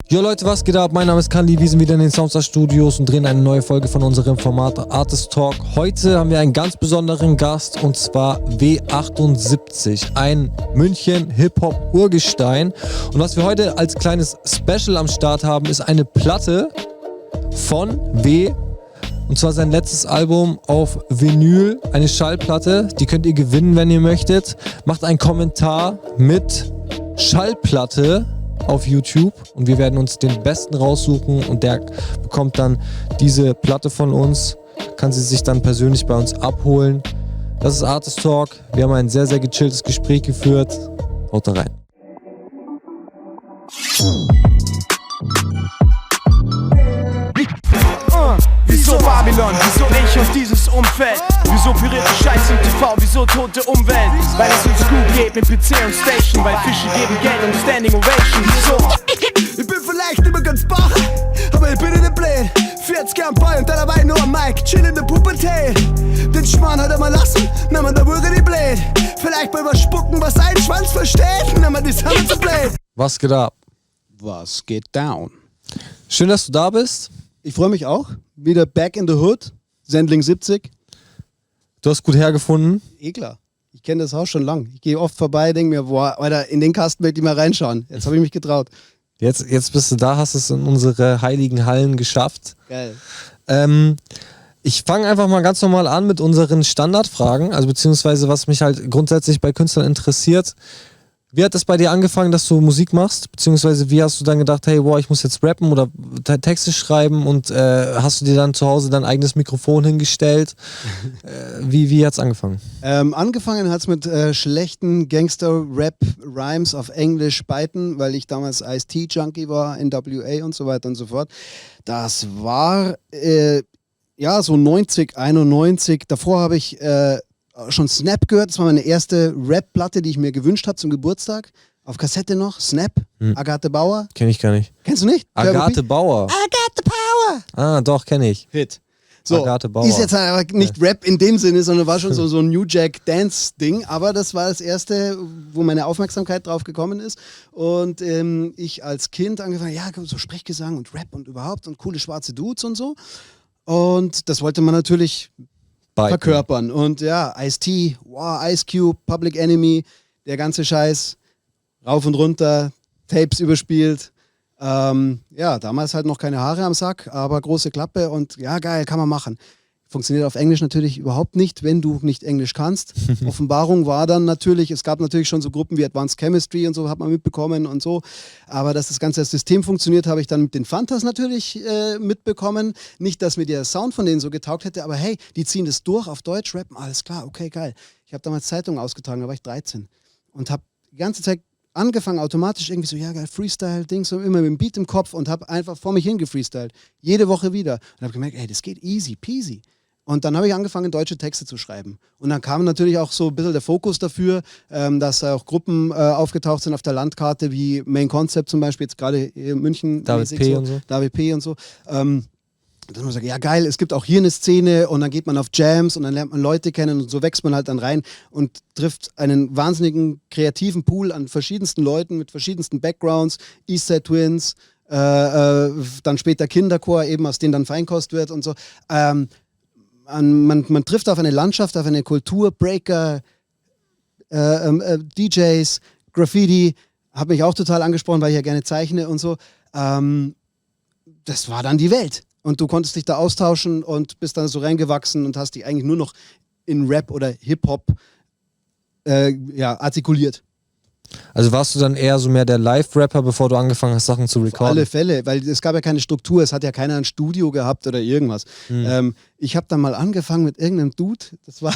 Jo Leute, was geht ab? Mein Name ist Kandi, wir sind wieder in den Soundstar Studios und drehen eine neue Folge von unserem Format Artist Talk. Heute haben wir einen ganz besonderen Gast und zwar W78, ein München Hip-Hop-Urgestein. Und was wir heute als kleines Special am Start haben, ist eine Platte von W. Und zwar sein letztes Album auf Vinyl, eine Schallplatte, die könnt ihr gewinnen, wenn ihr möchtet. Macht einen Kommentar mit Schallplatte auf YouTube und wir werden uns den Besten raussuchen und der bekommt dann diese Platte von uns, kann sie sich dann persönlich bei uns abholen. Das ist Artist Talk, wir haben ein sehr, sehr gechilltes Gespräch geführt. Haut da rein. Wieso Babylon? Wieso nicht aus dieses Umfeld? Wieso pürierte Scheiß im TV? Wieso tote Umwelt? Weil es uns gut geht mit PC und Station. Weil Fische geben Geld und Standing Ovation. Wieso? Ich bin vielleicht immer ganz bach, aber ich bin in der Blät. 40 am Ball und dann dabei nur am Mic. Chill in der Pubertät. Den Schmarrn hat er mal lassen, nimm mal da Wurre die Blät. Vielleicht mal was spucken, was ein Schwanz versteht. Nimm mal die Sache zu blöd. Was geht ab? Was geht down? Schön, dass du da bist. Ich freue mich auch. Wieder back in the hood. Sendling 70. Du hast gut hergefunden. Klar. Ich kenne das Haus schon lang. Ich gehe oft vorbei, denke mir, boah, Alter, in den Kasten möchte ich mal reinschauen. Jetzt habe ich mich getraut. Jetzt bist du da, hast es in unsere heiligen Hallen geschafft. Geil. Ich fange einfach mal ganz normal an mit unseren Standardfragen, also beziehungsweise was mich halt grundsätzlich bei Künstlern interessiert. Wie hat es bei dir angefangen, dass du Musik machst? Beziehungsweise wie hast du dann gedacht, hey, boah, ich muss jetzt rappen oder Texte schreiben und hast du dir dann zu Hause dein eigenes Mikrofon hingestellt? Wie hat es angefangen? Angefangen hat es mit schlechten Gangster-Rap-Rhymes auf Englisch Beiten, weil ich damals Ice-T-Junkie war, NWA und so weiter und so fort. Das war so 90, 91. Davor habe ich schon Snap gehört, das war meine erste Rap-Platte, die ich mir gewünscht habe zum Geburtstag. Auf Kassette noch, Snap, Agathe Bauer. Kenn ich gar nicht. Kennst du nicht? Agathe Bauer. Agathe Bauer! Ah, doch, kenn ich. Hit. So, Agathe Bauer. Ist jetzt aber nicht Rap in dem Sinne, sondern war schon so ein New Jack Dance-Ding. Aber das war das erste, wo meine Aufmerksamkeit drauf gekommen ist. Und ich als Kind angefangen, ja, so Sprechgesang und Rap und überhaupt und coole schwarze Dudes und so. Und das wollte man natürlich verkörpern. Und ja, Ice-T, wow, Ice Cube, Public Enemy, der ganze Scheiß, rauf und runter, Tapes überspielt. Damals halt noch keine Haare am Sack, aber große Klappe und ja, geil, kann man machen. Funktioniert auf Englisch natürlich überhaupt nicht, wenn du nicht Englisch kannst. Offenbarung war dann natürlich, es gab natürlich schon so Gruppen wie Advanced Chemistry und so, hat man mitbekommen und so. Aber dass das ganze System funktioniert, habe ich dann mit den Fantas natürlich mitbekommen. Nicht, dass mir der Sound von denen so getaugt hätte, aber hey, die ziehen das durch auf Deutsch, rappen, alles klar, okay, geil. Ich habe damals Zeitungen ausgetragen, da war ich 13 und habe die ganze Zeit angefangen automatisch irgendwie so, ja geil, Freestyle-Dings, so immer mit dem Beat im Kopf und habe einfach vor mich hingefreestylt. Jede Woche wieder. Und habe gemerkt, ey, das geht easy peasy. Und dann habe ich angefangen, deutsche Texte zu schreiben. Und dann kam natürlich auch so ein bisschen der Fokus dafür, dass auch Gruppen aufgetaucht sind auf der Landkarte, wie Main Concept zum Beispiel, jetzt gerade in München. David P. so, und so. David P. und so. Dass man sagt, ja geil, es gibt auch hier eine Szene und dann geht man auf Jams und dann lernt man Leute kennen und so wächst man halt dann rein und trifft einen wahnsinnigen kreativen Pool an verschiedensten Leuten mit verschiedensten Backgrounds, Eastside Twins, dann später Kinderchor, eben aus denen dann Feinkost wird und so. Man trifft auf eine Landschaft, auf eine Kultur, Breaker, DJs, Graffiti, hat mich auch total angesprochen, weil ich ja gerne zeichne und so. Das war dann die Welt. Und du konntest dich da austauschen und bist dann so reingewachsen und hast dich eigentlich nur noch in Rap oder Hip-Hop artikuliert. Also warst du dann eher so mehr der Live-Rapper, bevor du angefangen hast, Sachen zu recorden? Auf alle Fälle, weil es gab ja keine Struktur, es hat ja keiner ein Studio gehabt oder irgendwas. Ich habe dann mal angefangen mit irgendeinem Dude, das war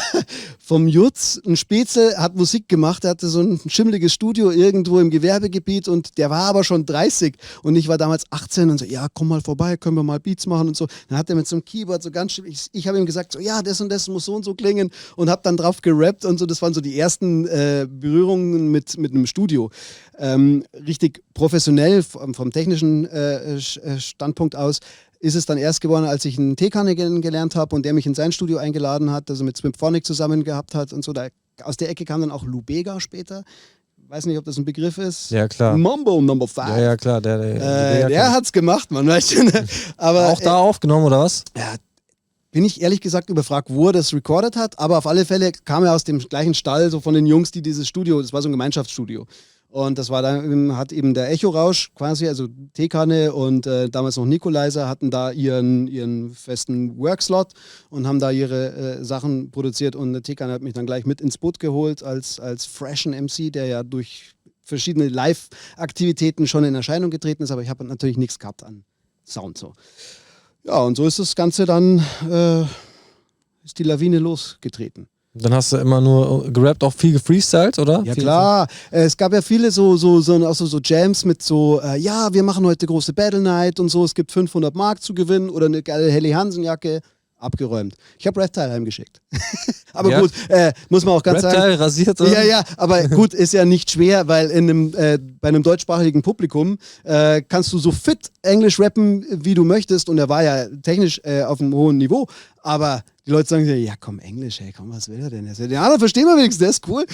vom Jutz, ein Spätzle, hat Musik gemacht, der hatte so ein schimmeliges Studio irgendwo im Gewerbegebiet und der war aber schon 30 und ich war damals 18 und so, ja, komm mal vorbei, können wir mal Beats machen und so. Dann hat er mit so einem Keyboard so ganz schimmelig, ich habe ihm gesagt, so, ja, das und das muss so und so klingen und habe dann drauf gerappt und so, das waren so die ersten Berührungen mit einem Studio. Richtig professionell vom technischen Standpunkt aus ist es dann erst geworden, als ich einen T-Kanne kennengelernt habe und der mich in sein Studio eingeladen hat, also mit Swimphonic zusammen gehabt hat und so. Aus der Ecke kam dann auch Lou Bega später. weiß nicht, ob das ein Begriff ist. Ja, klar. Mambo Number 5. Ja, klar. Der hat's gemacht, man, weißt du. Ne? Aber auch da aufgenommen, oder was? ja, bin ich ehrlich gesagt überfragt, wo er das recorded hat, aber auf alle Fälle kam er aus dem gleichen Stall, so von den Jungs, die dieses Studio, das war so ein Gemeinschaftsstudio. Und das war dann, hat eben der Echo-Rausch quasi, also Teekanne und damals noch Nicolizer hatten da ihren festen Workslot und haben da ihre Sachen produziert und der Teekanne hat mich dann gleich mit ins Boot geholt als freshen MC, der ja durch verschiedene Live-Aktivitäten schon in Erscheinung getreten ist, aber ich habe natürlich nichts gehabt an Sound so. Ja, und so ist das Ganze dann, ist die Lawine losgetreten. Dann hast du immer nur gerappt, auch viel gefreestylt, oder? Ja klar, es gab ja viele so Jams mit so, ja, wir machen heute große Battle Night und so, es gibt 500 Mark zu gewinnen oder eine geile Helly Hansen Jacke. Abgeräumt. Ich habe Reptile heimgeschickt. Aber gut, muss man auch ganz sagen. Reptile rasiert, oder? Ja, aber gut, ist ja nicht schwer, weil bei einem deutschsprachigen Publikum kannst du so fit Englisch rappen, wie du möchtest. Und er war ja technisch auf einem hohen Niveau. Aber die Leute sagen sich, ja komm, Englisch, ey, komm, was will er denn? Den anderen verstehen wir wenigstens, der ist cool.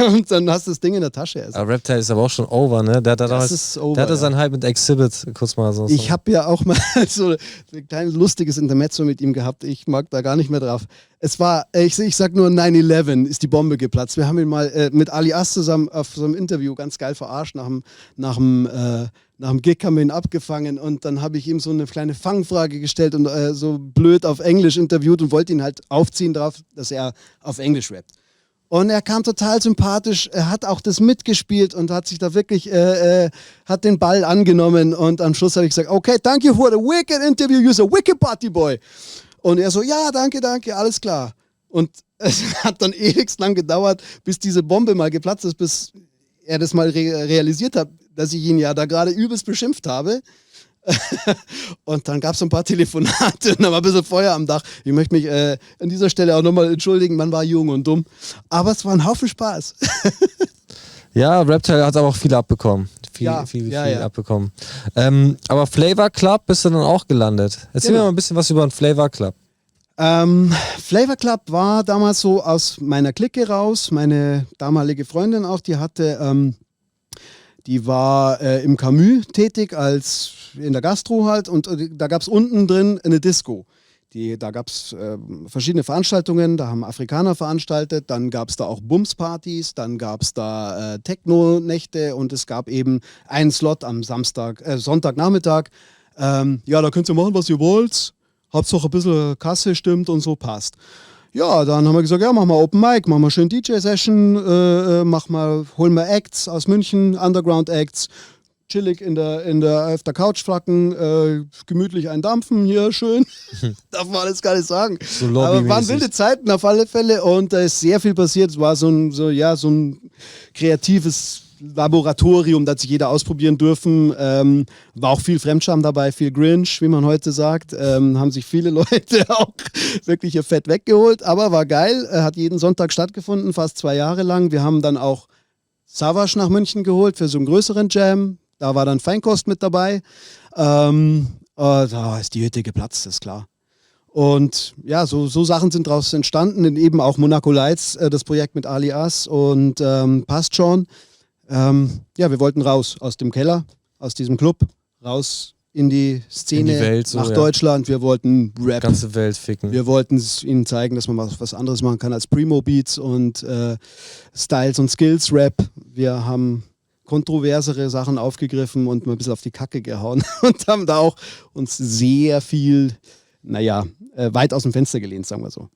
Und dann hast du das Ding in der Tasche. Also. Aber Reptile ist aber auch schon over, ne? Der hatte seinen Hype mit Exhibit, kurz mal so. Ich habe ja auch mal so ein kleines lustiges Intermezzo mit ihm gehabt. Ich mag da gar nicht mehr drauf. Es war, ich sag nur 9/11 ist die Bombe geplatzt. Wir haben ihn mal mit Alias zusammen auf so einem Interview ganz geil verarscht. Nach dem Gig haben wir ihn abgefangen und dann habe ich ihm so eine kleine Fangfrage gestellt und so blöd auf Englisch interviewt und wollte ihn halt aufziehen drauf, dass er auf Englisch rappt. Und er kam total sympathisch, er hat auch das mitgespielt und hat sich da wirklich, hat den Ball angenommen und am Schluss habe ich gesagt, okay, thank you for the wicked interview, you're a wicked party boy. Und er so, ja, danke, alles klar. Und es hat dann ewig lang gedauert, bis diese Bombe mal geplatzt ist, bis er das mal realisiert hat, dass ich ihn ja da gerade übelst beschimpft habe. Und dann gab es ein paar Telefonate und dann war ein bisschen Feuer am Dach. Ich möchte mich an dieser Stelle auch nochmal entschuldigen, man war jung und dumm. Aber es war ein Haufen Spaß. Ja, Reptile hat aber auch viel abbekommen. Viel abbekommen. Aber Flavor Club bist du dann auch gelandet. Erzähl mir mal ein bisschen was über den Flavor Club. Flavor Club war damals so aus meiner Clique raus. Meine damalige Freundin auch, die war im Camus tätig, als in der Gastro halt. Und da gab es unten drin eine Disco. Da gab es verschiedene Veranstaltungen, da haben Afrikaner veranstaltet, dann gab es da auch Bumspartys, dann gab es da Techno-Nächte und es gab eben einen Slot am Sonntagnachmittag. Ja, da könnt ihr machen, was ihr wollt. Hauptsache ein bisschen Kasse stimmt und so passt. Ja, dann haben wir gesagt, ja, mach mal Open Mic, mach mal schön DJ-Session, holen wir Acts aus München, Underground-Acts, chillig auf der Couch flacken, gemütlich eindampfen hier, schön. Darf man alles gar nicht sagen. So aber waren wilde Zeiten auf alle Fälle und da ist sehr viel passiert. Es war so ein kreatives Laboratorium, da hat sich jeder ausprobieren dürfen. War auch viel Fremdscham dabei, viel Grinch, wie man heute sagt. Haben sich viele Leute auch wirklich ihr Fett weggeholt, aber war geil. Hat jeden Sonntag stattgefunden, fast 2 Jahre lang. Wir haben dann auch Savage nach München geholt für so einen größeren Jam. Da war dann Feinkost mit dabei. Da ist die Hütte geplatzt, ist klar. Und ja, so Sachen sind daraus entstanden. Und eben auch Monaco Lights, das Projekt mit Alias und passt schon. Ja, wir wollten raus aus dem Keller, aus diesem Club, raus in die Szene, in die Welt, so, nach Deutschland. Wir wollten Rap. Die ganze Welt ficken. Wir wollten ihnen zeigen, dass man was anderes machen kann als Primo Beats und Styles und Skills Rap. Wir haben kontroversere Sachen aufgegriffen und mal ein bisschen auf die Kacke gehauen und haben da auch uns sehr viel, weit aus dem Fenster gelehnt, sagen wir so.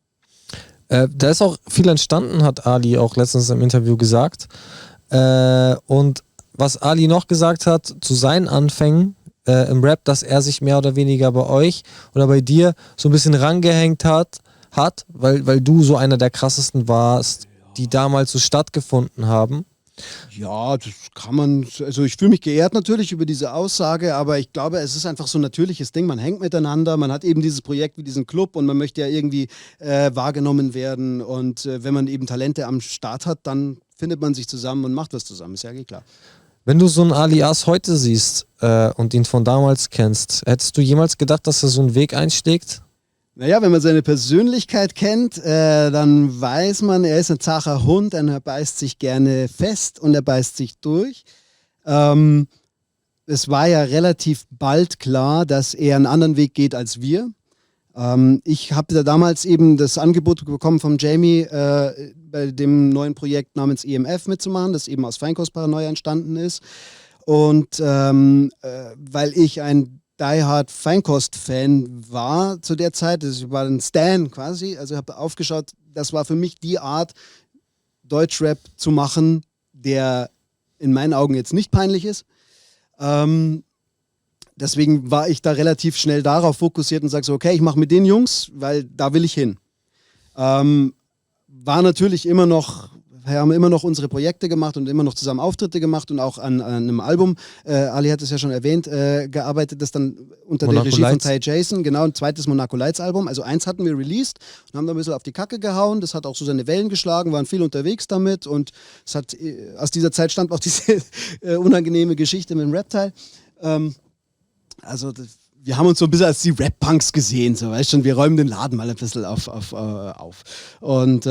Da ist auch viel entstanden, hat Ali auch letztens im Interview gesagt. Und was Ali noch gesagt hat zu seinen Anfängen im Rap, dass er sich mehr oder weniger bei euch oder bei dir so ein bisschen rangehängt hat, weil du so einer der krassesten warst, die damals so stattgefunden haben. Ja, das kann man, also ich fühle mich geehrt natürlich über diese Aussage, aber ich glaube, es ist einfach so ein natürliches Ding, man hängt miteinander, man hat eben dieses Projekt wie diesen Club und man möchte ja irgendwie wahrgenommen werden und wenn man eben Talente am Start hat, dann findet man sich zusammen und macht was zusammen, ist ja klar. Wenn du so einen Alias heute siehst und ihn von damals kennst, hättest du jemals gedacht, dass er so einen Weg einschlägt? Naja, wenn man seine Persönlichkeit kennt, dann weiß man, er ist ein zacher Hund und er beißt sich gerne fest und er beißt sich durch. Es war ja relativ bald klar, dass er einen anderen Weg geht als wir. Ich habe da damals eben das Angebot bekommen von Jamie, bei dem neuen Projekt namens EMF mitzumachen, das eben aus Feinkostparanoia entstanden ist. Und weil ich ein Die Hard Feinkost-Fan war zu der Zeit, ich war ein Stan quasi, also habe aufgeschaut, das war für mich die Art, Deutschrap zu machen, der in meinen Augen jetzt nicht peinlich ist. Deswegen war ich da relativ schnell darauf fokussiert und sage so, okay, ich mache mit den Jungs, weil da will ich hin. War natürlich immer noch, wir haben immer noch unsere Projekte gemacht und immer noch zusammen Auftritte gemacht und auch an einem Album, Ali hat es ja schon erwähnt, gearbeitet, das dann unter Monaco der Regie Lights. von Ty Jason, genau, ein zweites Monaco Lights Album. Also eins hatten wir released und haben da ein bisschen auf die Kacke gehauen. Das hat auch so seine Wellen geschlagen, waren viel unterwegs damit und es hat, aus dieser Zeit stammt auch diese unangenehme Geschichte mit dem Rap-Teil. Also wir haben uns so ein bisschen als die Rap-Punks gesehen, so, weißt schon, wir räumen den Laden mal ein bisschen auf. Und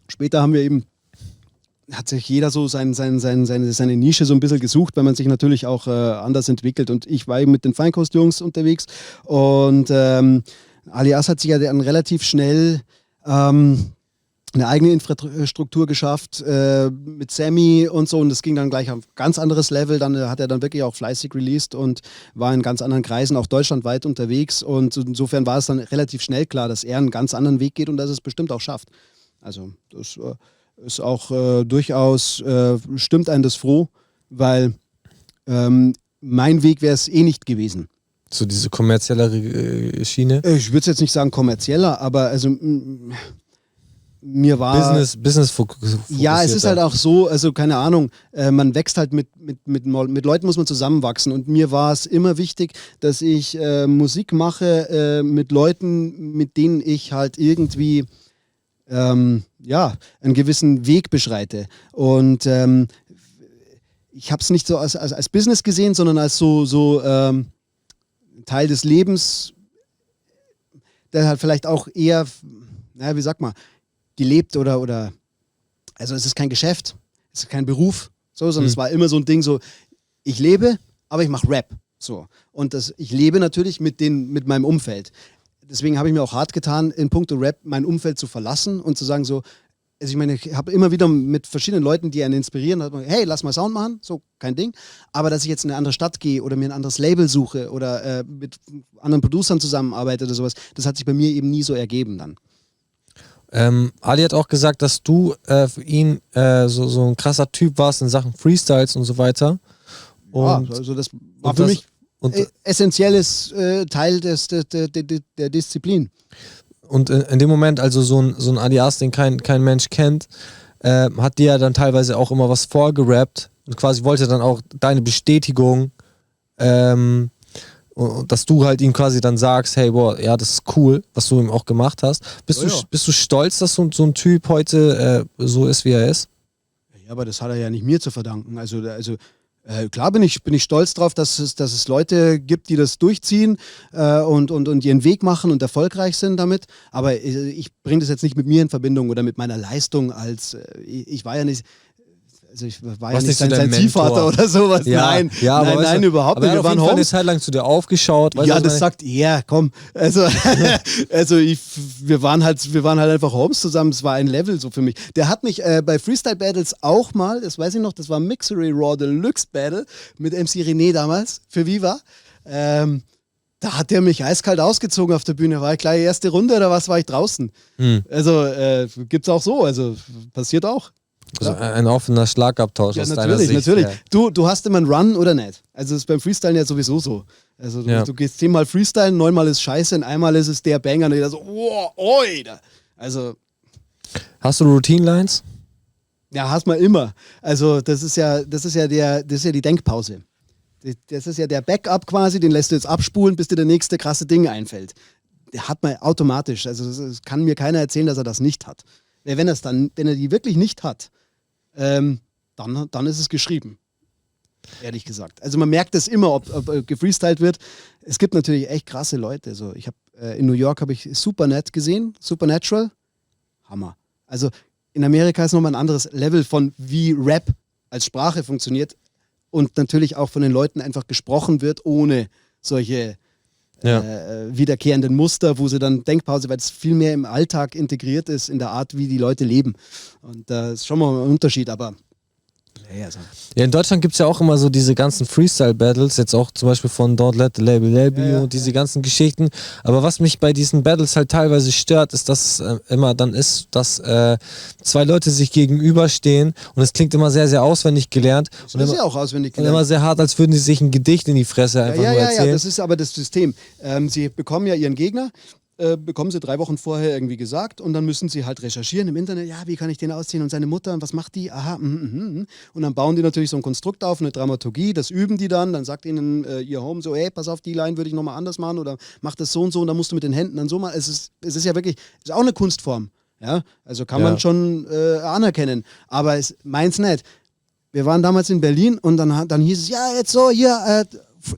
später haben wir eben, hat sich jeder so seine Nische so ein bisschen gesucht, weil man sich natürlich auch anders entwickelt. Und ich war eben mit den Feinkost-Jungs unterwegs und Alias hat sich ja dann relativ schnell eine eigene Infrastruktur geschafft mit Sammy und so und das ging dann gleich auf ein ganz anderes Level. Dann hat er dann wirklich auch fleißig released und war in ganz anderen Kreisen, auch deutschlandweit unterwegs und insofern war es dann relativ schnell klar, dass er einen ganz anderen Weg geht und dass es bestimmt auch schafft. Also das ist auch durchaus, stimmt einen das froh, weil mein Weg wäre es eh nicht gewesen. So diese kommerziellere Schiene? Ich würde es jetzt nicht sagen kommerzieller, aber also mir war... Business fokussiert. Ja, es ist halt auch so, also keine Ahnung, man wächst halt mit Leuten muss man zusammenwachsen und mir war es immer wichtig, dass ich Musik mache mit Leuten, mit denen ich halt irgendwie einen gewissen Weg beschreite und ich habe es nicht so als Business gesehen, sondern als so Teil des Lebens, der halt vielleicht auch eher, wie sagt man, gelebt oder also es ist kein Geschäft, es ist kein Beruf, so, sondern es war immer so ein Ding, so ich lebe, aber ich mache Rap, so und ich lebe natürlich mit meinem Umfeld. Deswegen habe ich mir auch hart getan, in puncto Rap mein Umfeld zu verlassen und zu sagen so, also ich meine, ich habe immer wieder mit verschiedenen Leuten, die einen inspirieren, hey, lass mal Sound machen, so, kein Ding. Aber dass ich jetzt in eine andere Stadt gehe oder mir ein anderes Label suche oder mit anderen Producern zusammenarbeite oder sowas, das hat sich bei mir eben nie so ergeben dann. Ali hat auch gesagt, dass du für ihn so ein krasser Typ warst in Sachen Freestyles und so weiter. Und, also das war für mich essentielles Teil der Disziplin. Und in dem Moment, also so ein Alias, den kein Mensch kennt, hat dir ja dann teilweise auch immer was vorgerappt und quasi wollte dann auch deine Bestätigung, dass du halt ihm quasi dann sagst, hey, boah, ja, das ist cool, was du ihm auch gemacht hast. Bist du stolz, dass so ein Typ heute so ist, wie er ist? Ja, aber das hat er ja nicht mir zu verdanken. Also klar bin ich stolz drauf, dass es Leute gibt, die das durchziehen und ihren Weg machen und erfolgreich sind damit. Aber ich bringe das jetzt nicht mit mir in Verbindung oder mit meiner Leistung ich war ja nicht... Also ich war ja nicht sein Ziehvater oder sowas. Ja, nein, ja, nein, überhaupt nicht. Wir waren eine Zeit lang zu dir aufgeschaut. Ja, das sagt er, komm. Also wir waren halt einfach Homes zusammen. Es war ein Level so für mich. Der hat mich bei Freestyle Battles auch mal, das weiß ich noch, das war Mixery Raw Deluxe Battle mit MC René damals für Viva. Da hat der mich eiskalt ausgezogen auf der Bühne. War ich gleich erste Runde oder was, war ich draußen. Also gibt's auch so, also passiert auch. Also ein offener Schlagabtausch ja, aus deiner Sicht. Natürlich. Du hast immer einen Run oder nicht. Also das ist beim Freestylen ja sowieso so. Also du gehst 10-mal Freestylen, 9-mal ist Scheiße und einmal ist es der Banger und jeder so, wow, oida. Also. Hast du Routine-Lines? Ja, hast man immer. Also das ist ja die Denkpause. Das ist ja der Backup quasi, den lässt du jetzt abspulen, bis dir der nächste krasse Ding einfällt. Der hat man automatisch. Also das kann mir keiner erzählen, dass er das nicht hat. Wenn er die wirklich nicht hat, dann ist es geschrieben. ehrlich gesagt. Also man merkt das immer, ob gefreestylt wird. Es gibt natürlich echt krasse Leute. So, ich habe in New York habe ich Supernet gesehen, Supernatural, Hammer. Also in Amerika ist nochmal ein anderes Level von wie Rap als Sprache funktioniert und natürlich auch von den Leuten einfach gesprochen wird, ohne solche wiederkehrenden Muster, wo sie dann Denkpause, weil es viel mehr im Alltag integriert ist, in der Art, wie die Leute leben. Und da ist schon mal ein Unterschied, aber ja, in Deutschland gibt es ja auch immer so diese ganzen Freestyle-Battles, jetzt auch zum Beispiel von Don't Let the Label Label You und diese ganzen Geschichten. Aber was mich bei diesen Battles halt teilweise stört, ist, dass immer dann ist, dass zwei Leute sich gegenüberstehen und es klingt immer sehr, sehr auswendig gelernt. Das ist ja auch auswendig gelernt. Und immer sehr hart, als würden sie sich ein Gedicht in die Fresse einfach nur erzählen. Ja, das ist aber das System. Sie bekommen ja ihren Gegner, bekommen sie 3 Wochen vorher irgendwie gesagt und dann müssen sie halt recherchieren im Internet, ja, wie kann ich den ausziehen und seine Mutter und was macht die? Aha, und dann bauen die natürlich so ein Konstrukt auf, eine Dramaturgie, das üben die dann sagt ihnen ihr Home so, hey, pass auf, die Line würde ich nochmal anders machen oder mach das so und dann musst du mit den Händen dann so machen. Es ist ja wirklich, ist auch eine Kunstform, ja, also kann man schon anerkennen, aber meins nicht. Wir waren damals in Berlin und dann hieß es, ja, jetzt so, hier,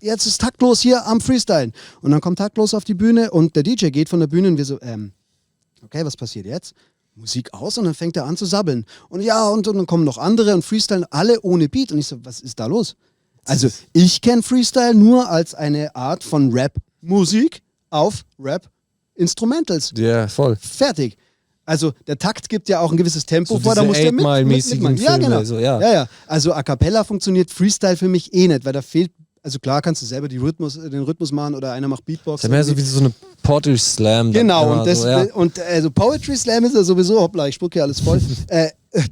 jetzt ist taktlos hier am Freestylen. Und dann kommt taktlos auf die Bühne und der DJ geht von der Bühne und wir so, okay, was passiert jetzt? Musik aus und dann fängt er an zu sabbeln. Und ja, und dann kommen noch andere und freestylen alle ohne Beat. Und ich so, was ist da los? Also ich kenne Freestyle nur als eine Art von Rap-Musik auf Rap-Instrumentals. Ja, voll. Fertig. Also der Takt gibt ja auch ein gewisses Tempo so vor, da muss der mitmachen. Ja, genau. So, ja. Also A Cappella funktioniert Freestyle für mich eh nicht, weil da fehlt. Also klar kannst du selber den Rhythmus machen oder einer macht Beatbox. Das ist mehr so wie so eine Poetry Slam. Genau, und also Poetry Slam ist ja sowieso, hoppla, ich spucke ja alles voll.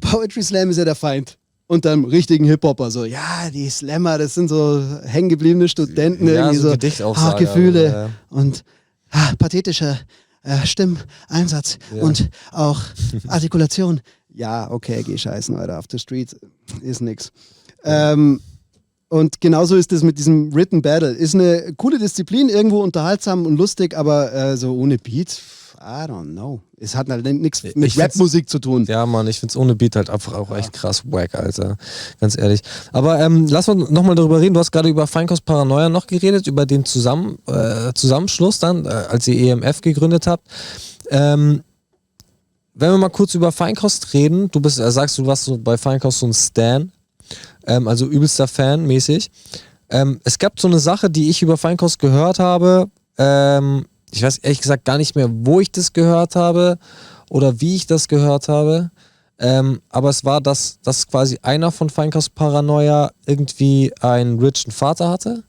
Poetry Slam ist ja der Feind. Und dann richtigen Hip-Hopper, so, ja, die Slammer, das sind so hängengebliebene Studenten, irgendwie so Gefühle und pathetischer Stimmeinsatz und auch Artikulation. Ja, okay, geh scheißen, Alter, auf der Street ist nix. Und genauso ist es mit diesem Written Battle. Ist eine coole Disziplin, irgendwo unterhaltsam und lustig, aber so ohne Beat, I don't know. Es hat halt nichts mit Rap-Musik zu tun. Ja, Mann, ich find's ohne Beat halt einfach auch echt krass wack, Alter. Ganz ehrlich. Aber lass uns nochmal darüber reden. Du hast gerade über Feinkost Paranoia noch geredet, über den Zusammenschluss dann, als ihr EMF gegründet habt. Wenn wir mal kurz über Feinkost reden, sagst du warst so bei Feinkost so ein Stan. Also übelster Fan mäßig. Es gab so eine Sache, die ich über Feinkost gehört habe. Ich weiß ehrlich gesagt gar nicht mehr, wo ich das gehört habe oder wie ich das gehört habe. Aber es war, dass quasi einer von Feinkost Paranoia irgendwie einen richen Vater hatte.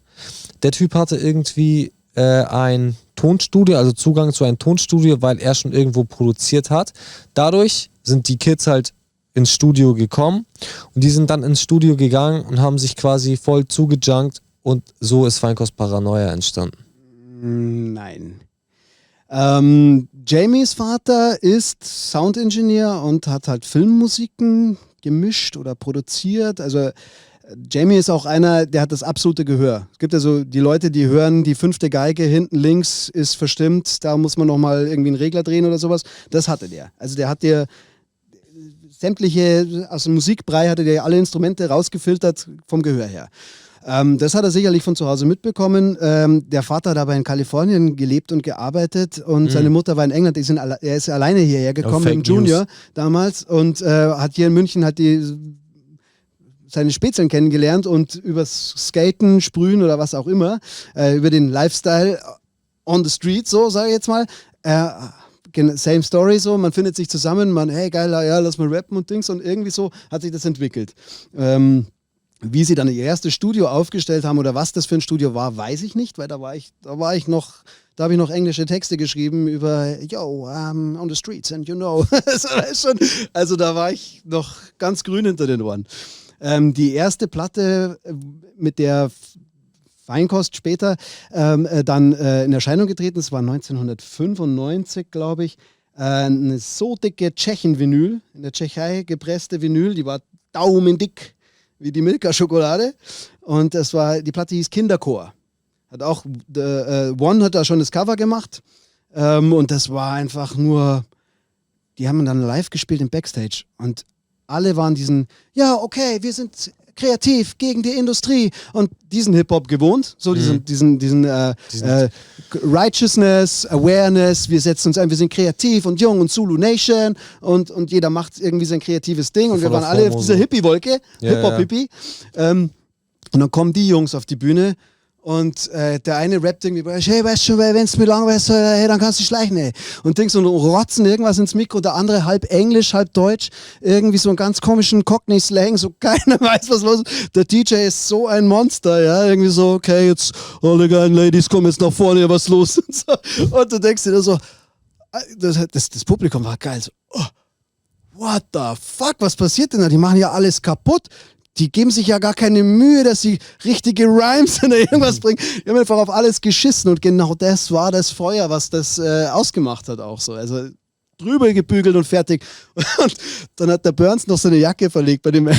Der Typ hatte irgendwie ein Tonstudio, also Zugang zu einem Tonstudio, weil er schon irgendwo produziert hat. Dadurch sind die Kids halt ins Studio gekommen und die sind dann ins Studio gegangen und haben sich quasi voll zugejunkt und so ist Feinkost Paranoia entstanden. Nein. Jamies Vater ist Soundingenieur und hat halt Filmmusiken gemischt oder produziert. Also Jamie ist auch einer, der hat das absolute Gehör. Es gibt ja so die Leute, die hören, die 5. Geige hinten links ist verstimmt, da muss man nochmal irgendwie einen Regler drehen oder sowas. Das hatte der. Also der hat dir sämtliche, aus dem Musikbrei hatte der alle Instrumente rausgefiltert vom Gehör her. Das hat er sicherlich von zu Hause mitbekommen. Der Vater hat aber in Kalifornien gelebt und gearbeitet und seine Mutter war in England. Er ist alleine hierher gekommen mit dem Junior damals und hat hier in München seine Spätzeln kennengelernt und übers Skaten, Sprühen oder was auch immer, über den Lifestyle on the street, so sage ich jetzt mal, same story so, man findet sich zusammen, hey geil, ja, lass mal rappen und Dings und irgendwie so hat sich das entwickelt. Wie sie dann ihr erstes Studio aufgestellt haben oder was das für ein Studio war, weiß ich nicht, weil da habe ich noch englische Texte geschrieben über yo, on the streets and you know. Also da war ich noch ganz grün hinter den Ohren. Die erste Platte, mit der Feinkost später dann in Erscheinung getreten ist, war 1995, glaube ich. Eine so dicke Tschechen-Vinyl, in der Tschechei gepresste Vinyl, die war daumendick wie die Milka-Schokolade. Und die Platte hieß Kinderchor. Hat auch, One hat da schon das Cover gemacht. Und das war einfach nur, die haben dann live gespielt im Backstage. Und alle waren diesen, ja, okay, wir sind kreativ gegen die Industrie und diesen Hip-Hop gewohnt, so diesen Righteousness, Awareness, wir setzen uns ein, wir sind kreativ und jung und Zulu Nation und jeder macht irgendwie sein kreatives Ding und wir waren alle auf dieser Hippie-Wolke, Hip-Hop-Hippie. Und dann kommen die Jungs auf die Bühne und der eine rappt irgendwie, hey, weißt du schon, wenn es mir langweilig hey, dann kannst du schleichen, ey. Und Dings und rotzen irgendwas ins Mikro, der andere halb Englisch, halb Deutsch, irgendwie so einen ganz komischen Cockney-Slang, so keiner weiß, was los ist. Der DJ ist so ein Monster, ja, irgendwie so, okay, jetzt alle geilen Ladies kommen jetzt nach vorne, ja, was ist los? Und, so. Und du denkst dir so, das Publikum war geil, so, oh, what the fuck, was passiert denn da? Die machen ja alles kaputt. Die geben sich ja gar keine Mühe, dass sie richtige Rhymes oder irgendwas bringen. Die haben einfach auf alles geschissen und genau das war das Feuer, was das ausgemacht hat auch so. Also drüber gebügelt und fertig. Und dann hat der Burns noch so eine Jacke verlegt bei dem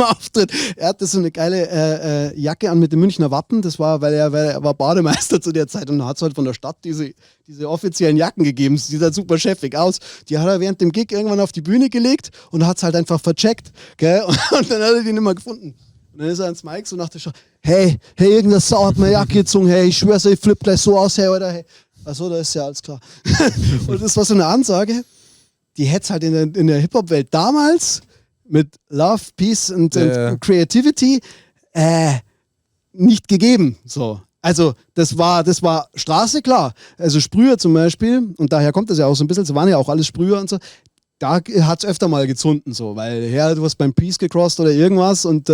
Auftritt. Er hatte so eine geile Jacke an mit dem Münchner Wappen. Das war, weil er war Bademeister zu der Zeit und hat es halt von der Stadt diese offiziellen Jacken gegeben. Die sah super chefig aus. Die hat er während dem Gig irgendwann auf die Bühne gelegt und hat es halt einfach vercheckt. Gell? Und dann hat er die nicht mehr gefunden. Und dann ist er ans Mike so nach der Show, hey, irgendeine Sau hat meine Jacke gezogen, hey, ich schwör's, ich flipp gleich so aus, hey, oder hey. Achso, da ist ja alles klar. Und das war so eine Ansage, die hätte es halt in der Hip-Hop-Welt damals mit Love, Peace und Creativity nicht gegeben. So. Also das war Straße, klar. Also Sprüher zum Beispiel, und daher kommt das ja auch so ein bisschen, so waren ja auch alles Sprüher und so, da hat es öfter mal gezunden, so, weil, ja, du hast beim Peace gecrossed oder irgendwas und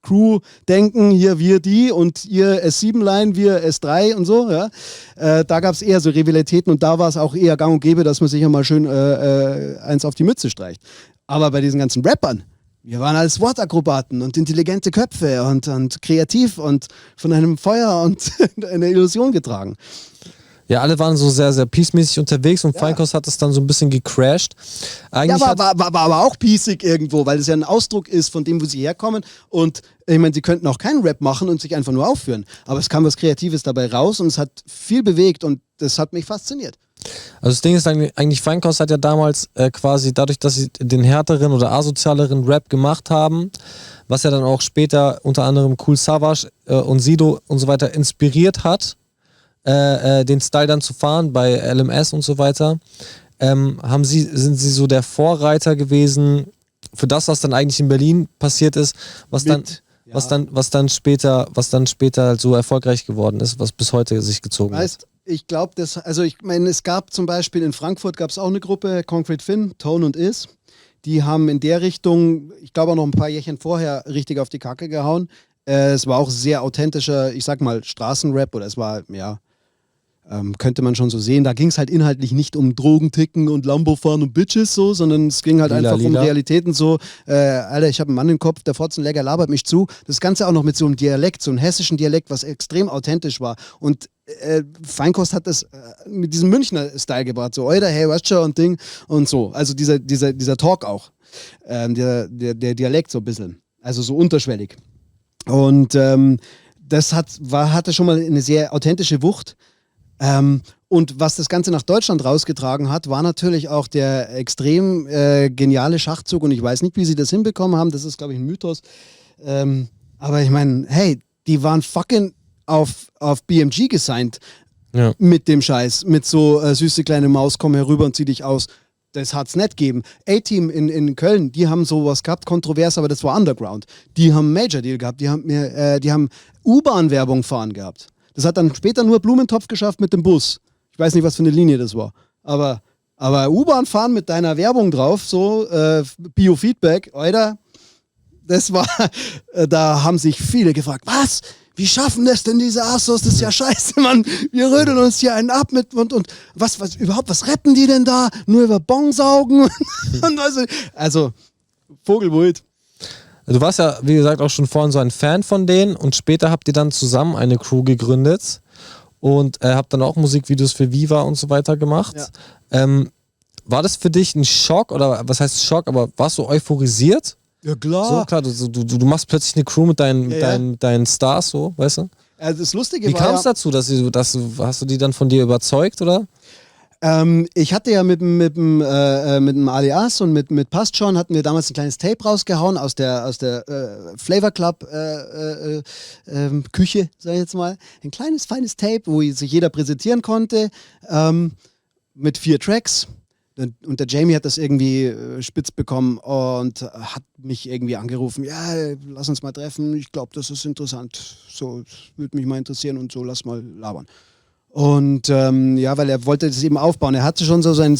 Crew denken, hier wir die und ihr S7-Line, wir S3 und so, ja. Da gab es eher so Rivalitäten und da war es auch eher gang und gäbe, dass man sich ja mal schön eins auf die Mütze streicht. Aber bei diesen ganzen Rappern, wir waren als Wortakrobaten und intelligente Köpfe und kreativ und von einem Feuer und einer Illusion getragen. Ja, alle waren so sehr, sehr peacemäßig unterwegs und Feinkost hat es dann so ein bisschen gecrashed. Eigentlich ja, war aber auch peacig irgendwo, weil es ja ein Ausdruck ist von dem, wo sie herkommen. Und ich meine, sie könnten auch keinen Rap machen und sich einfach nur aufführen. Aber es kam was Kreatives dabei raus und es hat viel bewegt und das hat mich fasziniert. Also das Ding ist eigentlich, Feinkost hat ja damals quasi dadurch, dass sie den härteren oder asozialeren Rap gemacht haben, was ja dann auch später unter anderem Kool Savas und Sido und so weiter inspiriert hat, den Style dann zu fahren bei LMS und so weiter, sind sie so der Vorreiter gewesen für das, was dann eigentlich in Berlin passiert ist, was dann später halt so erfolgreich geworden ist, was bis heute sich gezogen hat. Ich glaube, ich meine, es gab zum Beispiel in Frankfurt gab es auch eine Gruppe, Concrete Finn, Tone und Is. Die haben in der Richtung, ich glaube auch noch ein paar Jährchen vorher, richtig auf die Kacke gehauen. Es war auch sehr authentischer, ich sag mal, Straßenrap oder es war, ja, könnte man schon so sehen. Da ging es halt inhaltlich nicht um Drogenticken und Lambo fahren und Bitches so, sondern es ging halt einfach um Realitäten so, Alter, ich habe einen Mann im Kopf, der Fotzenleger labert mich zu. Das Ganze auch noch mit so einem Dialekt, so einem hessischen Dialekt, was extrem authentisch war. Und Feinkost hat das mit diesem Münchner Style gebracht, so, Alter, hey, weißt du, und Ding und so. Also dieser Talk auch. Der Dialekt so ein bisschen. Also so unterschwellig. Und das hatte schon mal eine sehr authentische Wucht. Und was das Ganze nach Deutschland rausgetragen hat, war natürlich auch der extrem geniale Schachzug und ich weiß nicht, wie sie das hinbekommen haben, das ist, glaube ich, ein Mythos. Aber ich meine, hey, die waren fucking auf BMG gesigned mit dem Scheiß, mit so süße kleine Maus, komm herüber und zieh dich aus. Das hat's nicht gegeben. A-Team in Köln, die haben sowas gehabt, kontrovers, aber das war Underground. Die haben einen Major Deal gehabt, die haben U-Bahn-Werbung fahren gehabt. Das hat dann später nur Blumentopf geschafft mit dem Bus. Ich weiß nicht, was für eine Linie das war. Aber U-Bahn fahren mit deiner Werbung drauf, so Biofeedback, Alter, das war, da haben sich viele gefragt, was? Wie schaffen das denn diese Assos? Das ist ja scheiße, Mann. Wir rödeln uns hier einen ab mit und was rappen die denn da? Nur über Bong saugen? Also, Vogelwild. Du warst ja, wie gesagt, auch schon vorhin so ein Fan von denen und später habt ihr dann zusammen eine Crew gegründet und habt dann auch Musikvideos für Viva und so weiter gemacht. Ja. War das für dich ein Schock oder was heißt Schock, aber warst du euphorisiert? Ja, klar. So, klar, du machst plötzlich eine Crew mit deinen Stars, so, weißt du? Also das Lustige Wie kam es dazu, hast du die dann von dir überzeugt, oder? Ich hatte ja mit dem Alias und mit Passt schon, hatten wir damals ein kleines Tape rausgehauen aus der Flavor Club Küche, sag ich jetzt mal. Ein kleines, feines Tape, wo sich jeder präsentieren konnte, mit 4 Tracks. Und der Jamie hat das irgendwie spitz bekommen und hat mich irgendwie angerufen, ja, lass uns mal treffen, ich glaube, das ist interessant, so, würde mich mal interessieren und so, lass mal labern. Und ja, weil er wollte das eben aufbauen. Er hatte schon so sein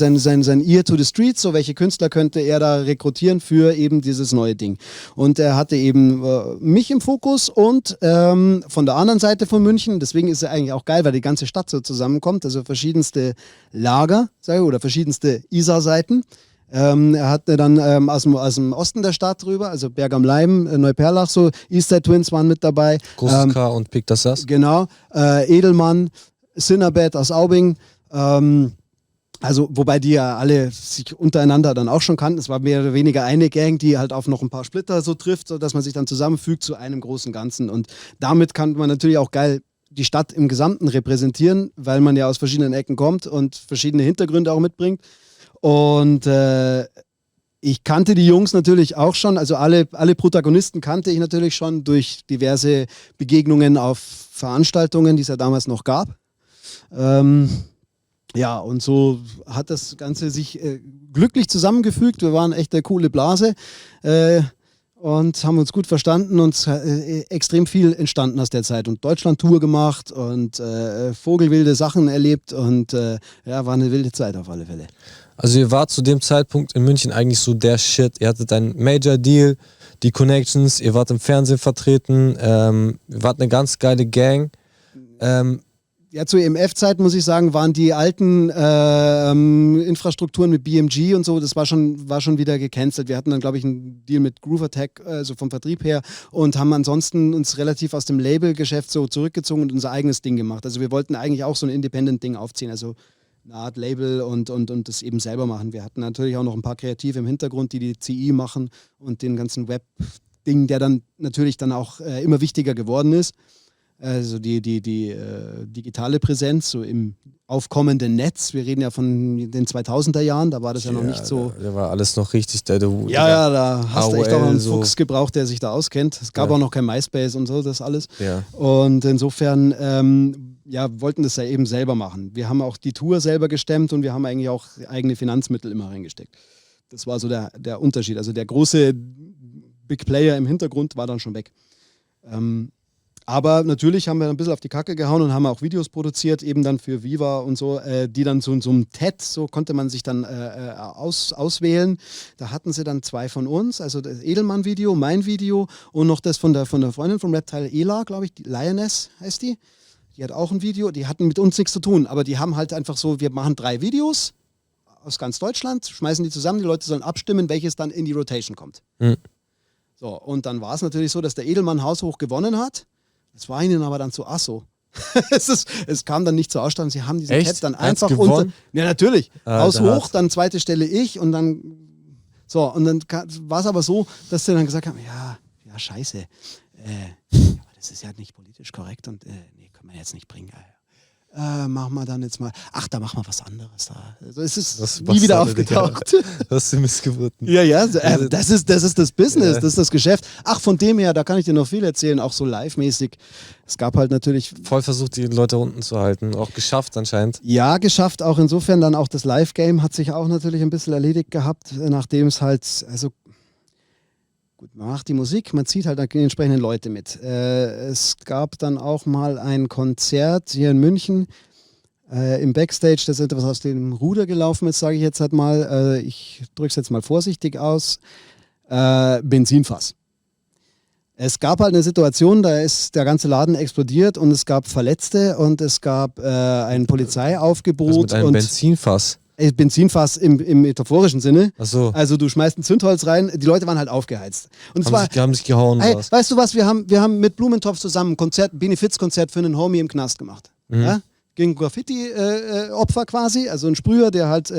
Ear to the Streets, so welche Künstler könnte er da rekrutieren für eben dieses neue Ding. Und er hatte eben mich im Fokus und von der anderen Seite von München, deswegen ist er eigentlich auch geil, weil die ganze Stadt so zusammenkommt, also verschiedenste Lager, sag ich, oder verschiedenste Isar-Seiten. Er hatte dann aus dem Osten der Stadt rüber, also Berg am Leim, Neuperlach, so Eastside Twins waren mit dabei. Großes K und Pick das Sass. Genau, Edelmann, Sinnerbad aus Aubing, also wobei die ja alle sich untereinander dann auch schon kannten. Es war mehr oder weniger eine Gang, die halt auf noch ein paar Splitter so trifft, sodass man sich dann zusammenfügt zu einem großen Ganzen. Und damit kann man natürlich auch geil die Stadt im Gesamten repräsentieren, weil man ja aus verschiedenen Ecken kommt und verschiedene Hintergründe auch mitbringt. Und ich kannte die Jungs natürlich auch schon, also alle Protagonisten kannte ich natürlich schon durch diverse Begegnungen auf Veranstaltungen, die es ja damals noch gab. Ja, und so hat das Ganze sich glücklich zusammengefügt. Wir waren echt eine coole Blase und haben uns gut verstanden und extrem viel entstanden aus der Zeit. Und Deutschland-Tour gemacht und vogelwilde Sachen erlebt und ja, war eine wilde Zeit auf alle Fälle. Also ihr wart zu dem Zeitpunkt in München eigentlich so der Shit. Ihr hattet einen Major-Deal, die Connections, ihr wart im Fernsehen vertreten, ihr wart eine ganz geile Gang. Ja, zur EMF-Zeit, muss ich sagen, waren die alten Infrastrukturen mit BMG und so, das war schon wieder gecancelt. Wir hatten dann, glaube ich, einen Deal mit Groove Attack, also vom Vertrieb her, und haben ansonsten uns relativ aus dem Label-Geschäft so zurückgezogen und unser eigenes Ding gemacht. Also wir wollten eigentlich auch so ein Independent-Ding aufziehen, also eine Art Label und das eben selber machen. Wir hatten natürlich auch noch ein paar Kreative im Hintergrund, die CI machen und den ganzen Web-Ding, der dann natürlich dann auch immer wichtiger geworden ist. Also die digitale Präsenz so im aufkommenden Netz. Wir reden ja von den 2000er Jahren, da war das ja noch nicht so. Da war alles noch richtig. Da hast du echt auch einen Fuchs gebraucht, der sich da auskennt. Es gab auch noch kein MySpace und so, das alles. Ja. Und insofern wollten das ja eben selber machen. Wir haben auch die Tour selber gestemmt und wir haben eigentlich auch eigene Finanzmittel immer reingesteckt. Das war so der Unterschied. Also der große Big Player im Hintergrund war dann schon weg. Aber natürlich haben wir ein bisschen auf die Kacke gehauen und haben auch Videos produziert, eben dann für Viva und so, die dann so einem TED, so konnte man sich dann auswählen. Da hatten sie dann 2 von uns, also das Edelmann-Video, mein Video und noch das von der Freundin vom Reptile, Ela, glaube ich, die Lioness heißt die. Die hat auch ein Video, die hatten mit uns nichts zu tun, aber die haben halt einfach so, wir machen 3 Videos aus ganz Deutschland, schmeißen die zusammen, die Leute sollen abstimmen, welches dann in die Rotation kommt. Mhm. So, und dann war es natürlich so, dass der Edelmann haushoch gewonnen hat. Das war ihnen aber dann zu asso. es kam dann nicht zur Ausstrahlung. Sie haben diesen Cat dann einfach unter. Ja, natürlich. Haushoch, dann zweite Stelle ich und dann. So, und dann war es aber so, dass sie dann gesagt haben: Ja, scheiße. Aber das ist ja nicht politisch korrekt und nee, können wir jetzt nicht bringen. Machen wir dann jetzt mal. Ach, da machen wir was anderes. Also es ist nie wieder aufgetaucht. Das ist Missgeburten. Ja, das ist das Business, das ist das Geschäft. Ach, von dem her, da kann ich dir noch viel erzählen, auch so live-mäßig. Es gab halt natürlich... Voll versucht, die Leute unten zu halten. Auch geschafft anscheinend. Ja, geschafft. Auch insofern dann auch das Live-Game hat sich auch natürlich ein bisschen erledigt gehabt, nachdem es halt... Also gut, man macht die Musik, man zieht halt die entsprechenden Leute mit. Es gab dann auch mal ein Konzert hier in München im Backstage, das ist etwas aus dem Ruder gelaufen ist, sage ich jetzt halt mal. Ich drücke es jetzt mal vorsichtig aus. Benzinfass. Es gab halt eine Situation, da ist der ganze Laden explodiert und es gab Verletzte und es gab ein Polizeiaufgebot. Also mit einem Benzinfass? Benzinfass im metaphorischen Sinne. Ach so. Also du schmeißt ein Zündholz rein, die Leute waren halt aufgeheizt. Und haben sich gehauen. Hey, weißt du was, wir haben mit Blumentopf zusammen ein Benefizkonzert für einen Homie im Knast gemacht. Mhm. Ja? Gegen Graffiti-Opfer quasi, also ein Sprüher, der halt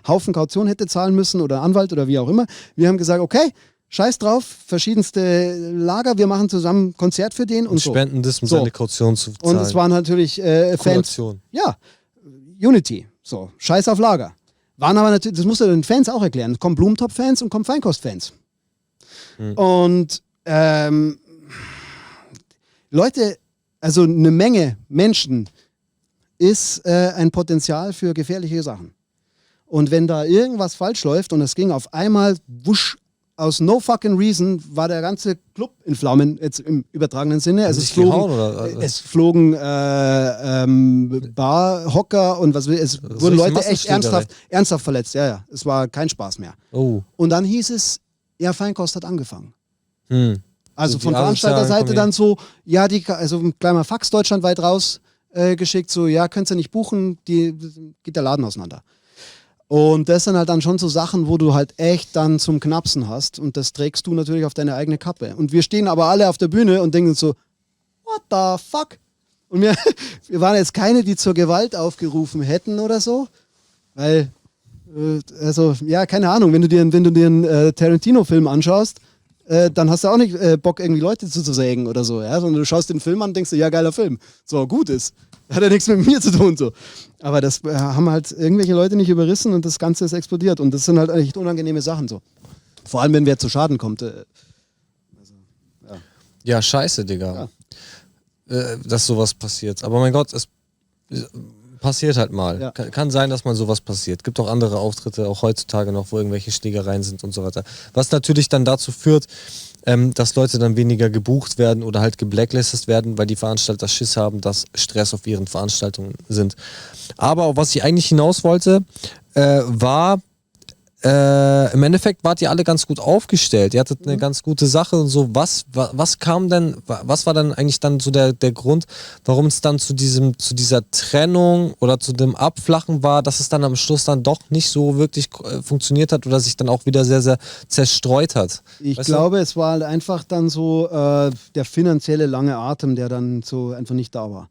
Haufen Kaution hätte zahlen müssen oder Anwalt oder wie auch immer. Wir haben gesagt, okay, scheiß drauf, verschiedenste Lager, wir machen zusammen ein Konzert für den und so. Spenden das, um seine Kaution zu zahlen. Und es waren natürlich Fans. Kollation. Ja, Unity. So, Scheiß auf Lager. Waren aber natürlich, das musst du den Fans auch erklären. Es kommen Blumentopf-Fans und kommen Feinkost-Fans. Und Leute, also eine Menge Menschen ist ein Potenzial für gefährliche Sachen. Und wenn da irgendwas falsch läuft und es ging auf einmal, wusch, aus no fucking reason war der ganze Club in Flammen, jetzt im übertragenen Sinne. Also es flogen Barhocker und was will, es wurden Leute echt ernsthaft verletzt. Ja, ja, es war kein Spaß mehr. Oh. Und dann hieß es, ja, Feinkost hat angefangen. Also So von Veranstalterseite dann so, ja, also ein kleiner Fax deutschlandweit raus geschickt, so, ja, könnt ihr nicht buchen, geht der Laden auseinander. Und das sind halt dann schon so Sachen, wo du halt echt dann zum Knapsen hast und das trägst du natürlich auf deine eigene Kappe. Und wir stehen aber alle auf der Bühne und denken so, what the fuck? Und wir waren jetzt keine, die zur Gewalt aufgerufen hätten oder so, weil, also, ja, keine Ahnung, wenn du dir einen Tarantino-Film anschaust, dann hast du auch nicht Bock, irgendwie Leute zu sägen oder so, ja, sondern du schaust den Film an und denkst dir, ja, geiler Film, so, gut ist. Hat ja nichts mit mir zu tun, so. Aber das haben halt irgendwelche Leute nicht überrissen und das Ganze ist explodiert und das sind halt echt unangenehme Sachen, so. Vor allem, wenn wer zu Schaden kommt. Ja, scheiße, Digga. Ja. Dass sowas passiert. Aber mein Gott, es passiert halt mal. Ja. Kann sein, dass mal sowas passiert. Gibt auch andere Auftritte, auch heutzutage noch, wo irgendwelche Schlägereien sind und so weiter. Was natürlich dann dazu führt, dass Leute dann weniger gebucht werden oder halt geblacklistet werden, weil die Veranstalter Schiss haben, dass Stress auf ihren Veranstaltungen sind. Aber auf was ich eigentlich hinaus wollte, war, im Endeffekt wart ihr alle ganz gut aufgestellt. Ihr hattet eine ganz gute Sache und so. Was kam denn, was war dann eigentlich dann so der Grund, warum es dann zu dieser Trennung oder zu dem Abflachen war, dass es dann am Schluss dann doch nicht so wirklich funktioniert hat oder sich dann auch wieder sehr, sehr zerstreut hat? Ich glaube, es war halt einfach dann so der finanzielle lange Atem, der dann so einfach nicht da war.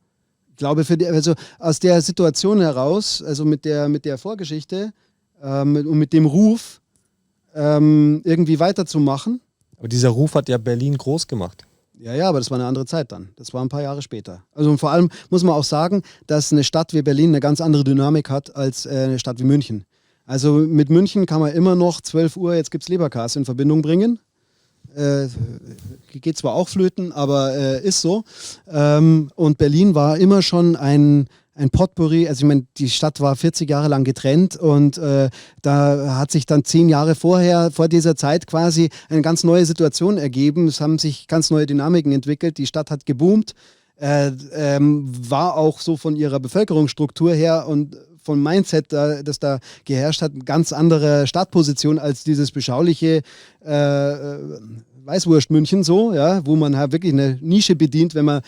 Ich glaube, also aus der Situation heraus, also mit der Vorgeschichte, und mit dem Ruf irgendwie weiterzumachen. Aber dieser Ruf hat ja Berlin groß gemacht. Ja, aber das war eine andere Zeit dann. Das war ein paar Jahre später. Also und vor allem muss man auch sagen, dass eine Stadt wie Berlin eine ganz andere Dynamik hat als eine Stadt wie München. Also mit München kann man immer noch 12 Uhr, jetzt gibt's Leberkas in Verbindung bringen. Geht zwar auch flöten, aber ist so. Und Berlin war immer schon ein Potpourri, also ich meine, die Stadt war 40 Jahre lang getrennt und da hat sich dann 10 Jahre vor dieser Zeit quasi eine ganz neue Situation ergeben. Es haben sich ganz neue Dynamiken entwickelt, die Stadt hat geboomt, war auch so von ihrer Bevölkerungsstruktur her und vom Mindset, das da geherrscht hat, eine ganz andere Stadtposition als dieses beschauliche Weißwurst München so, ja, wo man halt wirklich eine Nische bedient, wenn man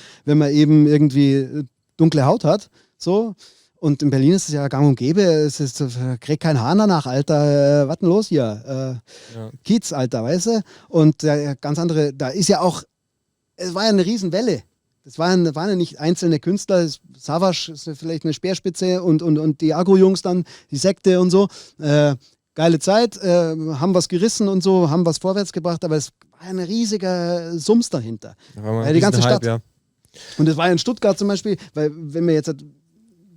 eben irgendwie dunkle Haut hat. So. Und in Berlin ist es ja gang und gäbe, kriegt kein Hahn danach, Alter, was denn los hier? Kiez, Alter, weißt du? Und ganz andere, da ist ja auch, es war ja eine Riesenwelle. Das waren ja nicht einzelne Künstler, Savas ist vielleicht eine Speerspitze und die Agro-Jungs dann, die Sekte und so. Geile Zeit, haben was gerissen und so, haben was vorwärts gebracht, aber es war ein riesiger Sums dahinter. Die ganze Stadt. Ja. Und es war ja in Stuttgart zum Beispiel, weil wenn wir jetzt